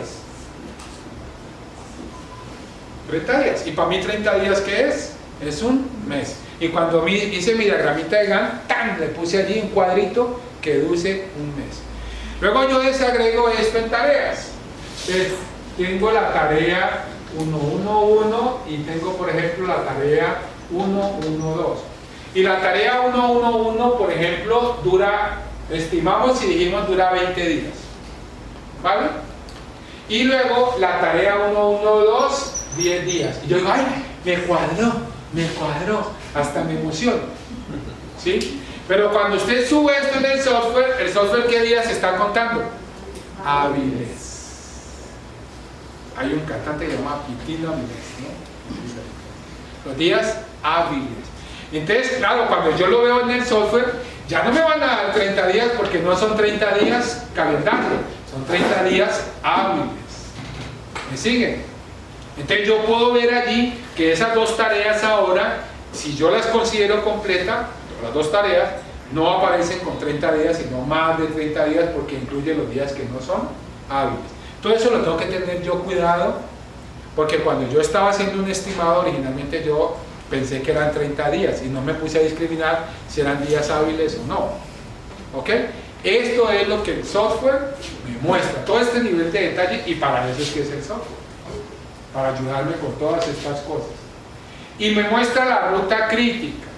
30 días. Y para mí 30 días, ¿qué es? Es un mes. Y cuando hice mi diagramita de Gantt, ¡tan!, le puse allí un cuadrito que dure un mes. Luego yo desagrego esto en tareas. Entonces, tengo la tarea 1.1.1 y tengo, por ejemplo, la tarea 1.1.2. Y la tarea 1.1.1, por ejemplo, dura, estimamos y dijimos dura 20 días. ¿Vale? Y luego la tarea 1.1.2, 10 días. Y yo digo, ¡ay! Me cuadró, hasta me emociono. ¿Sí? Pero cuando usted sube esto en el software ¿qué días está contando? Hábiles. Hay un cantante que se llama Pitino Hábiles, ¿no? Los días hábiles. Entonces, claro, cuando yo lo veo en el software, ya no me van a dar 30 días porque no son 30 días calendario, son 30 días hábiles. ¿Me siguen? Entonces yo puedo ver allí que esas dos tareas ahora, si yo las considero completas, las dos tareas, no aparecen con 30 días, sino más de 30 días porque incluye los días que no son hábiles. Todo eso lo tengo que tener yo cuidado, porque cuando yo estaba haciendo un estimado, originalmente yo pensé que eran 30 días y no me puse a discriminar si eran días hábiles o no. ¿Ok? Esto es lo que el software me muestra, todo este nivel de detalle, y para eso es que es el software, para ayudarme con todas estas cosas. Y me muestra la ruta crítica.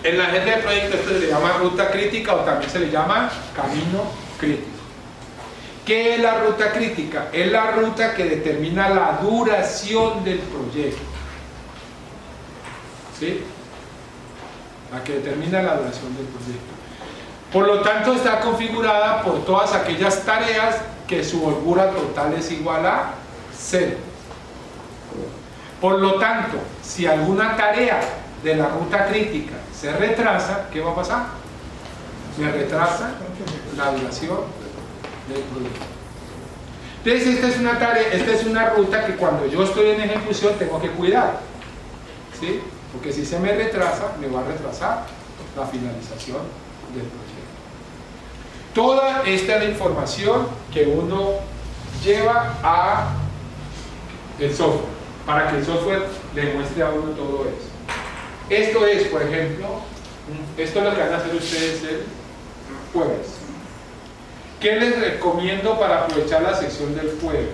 En la agenda de proyecto esto se le llama ruta crítica o también se le llama camino crítico. ¿Qué es la ruta crítica? Es la ruta que determina la duración del proyecto. ¿Sí? La que determina la duración del proyecto. Por lo tanto, está configurada por todas aquellas tareas que su holgura total es igual a 0. Por lo tanto, si alguna tarea de la ruta crítica se retrasa, ¿qué va a pasar? Se retrasa la duración del proyecto. Entonces, esta es una tarea, esta es una ruta que cuando yo estoy en ejecución tengo que cuidar, ¿sí? Porque si se me retrasa, me va a retrasar la finalización del proyecto. Toda esta es la información que uno lleva a el software, para que el software le muestre a uno todo eso. Esto es, por ejemplo, esto es lo que van a hacer ustedes el jueves. ¿Qué les recomiendo para aprovechar la sección del jueves?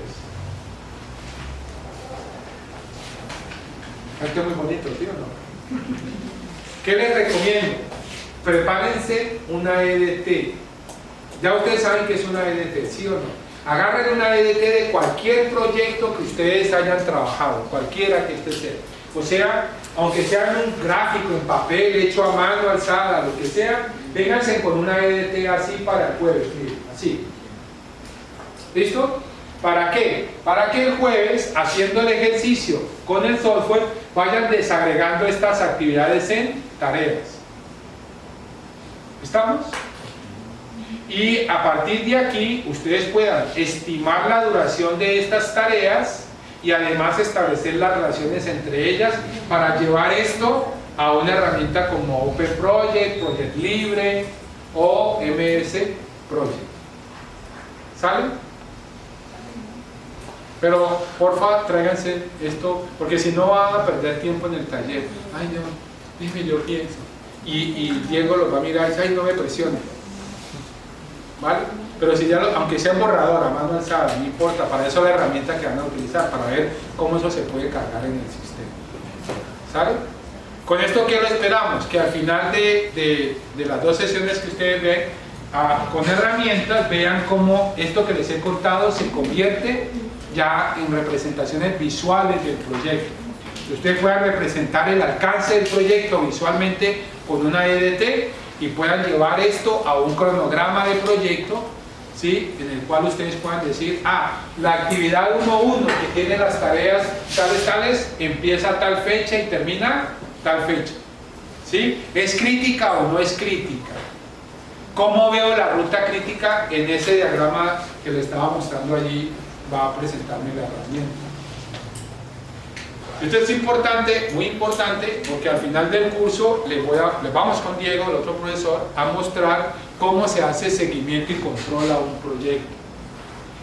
Esto es muy bonito, ¿sí o no? ¿Qué les recomiendo? Prepárense una EDT. Ya ustedes saben que es una EDT, ¿sí o no? Agarren una EDT de cualquier proyecto que ustedes hayan trabajado, cualquiera que este sea. O sea, aunque sea en un gráfico, en papel, hecho a mano, alzada, lo que sea, vénganse con una EDT así para el jueves, miren, así. ¿Listo? ¿Para qué? Para que el jueves, haciendo el ejercicio con el software, vayan desagregando estas actividades en tareas. ¿Estamos? Y a partir de aquí, ustedes puedan estimar la duración de estas tareas y además establecer las relaciones entre ellas para llevar esto a una herramienta como Open Project, Project Libre o MS Project. ¿Sale? Pero porfa, tráiganse esto, porque si no van a perder tiempo en el taller. Ay, no, dime, yo pienso. Y Diego los va a mirar y dice, ay, no me presione. ¿Vale? Pero si ya, aunque sea borrador a mano alzada, no importa, para eso la herramienta que van a utilizar, para ver cómo eso se puede cargar en el sistema. ¿Sale? Con esto, ¿qué lo esperamos? Que al final de las dos sesiones que ustedes ven, con herramientas, vean cómo esto que les he contado se convierte ya en representaciones visuales del proyecto. Que ustedes puedan representar el alcance del proyecto visualmente con una EDT y puedan llevar esto a un cronograma de proyecto, ¿sí? En el cual ustedes puedan decir, la actividad 1.1 que tiene las tareas tales, empieza a tal fecha y termina tal fecha, ¿sí? ¿Es crítica o no es crítica? ¿Cómo veo la ruta crítica en ese diagrama que les estaba mostrando allí? Va a presentarme la herramienta. Esto es importante, muy importante, porque al final del curso les vamos con Diego, el otro profesor, a mostrar cómo se hace seguimiento y control a un proyecto.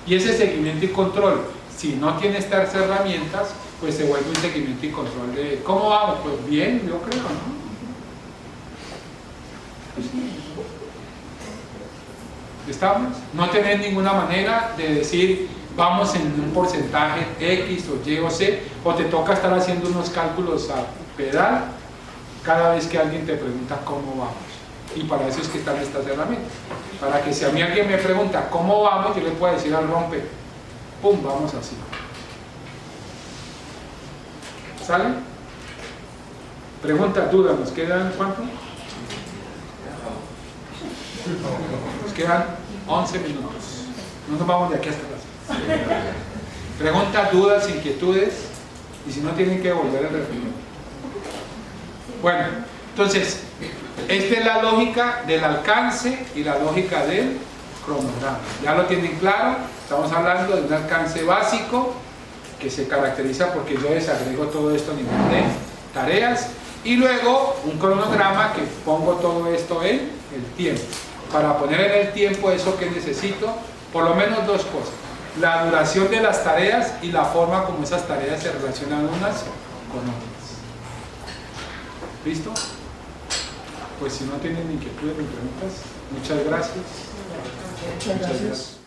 Y ese seguimiento y control, si no tiene estas herramientas, pues se vuelve un seguimiento y control de cómo vamos. Pues bien, yo creo, ¿no? ¿Estamos? No tenés ninguna manera de decir vamos en un porcentaje X o Y o Z, o te toca estar haciendo unos cálculos a pedal cada vez que alguien te pregunta cómo vamos. Y para eso es que están estas herramientas, para que si a mí alguien me pregunta cómo vamos, yo le puedo decir al rompe, pum, vamos así. ¿Sale? Preguntas, dudas, ¿nos quedan cuánto? Nos quedan 11 minutos. No nos vamos de aquí hasta las. Preguntas, dudas, inquietudes, y si no tienen que volver a repetir. Bueno, entonces, esta es la lógica del alcance y la lógica del cronograma. Ya lo tienen claro, estamos hablando de un alcance básico que se caracteriza porque yo desagrego todo esto a nivel de tareas, y luego un cronograma que pongo todo esto en el tiempo. Para poner en el tiempo eso que necesito, por lo menos dos cosas: la duración de las tareas y la forma como esas tareas se relacionan unas con otras. ¿Listo? Pues si no tienen inquietudes ni preguntas, muchas gracias. Muchas gracias.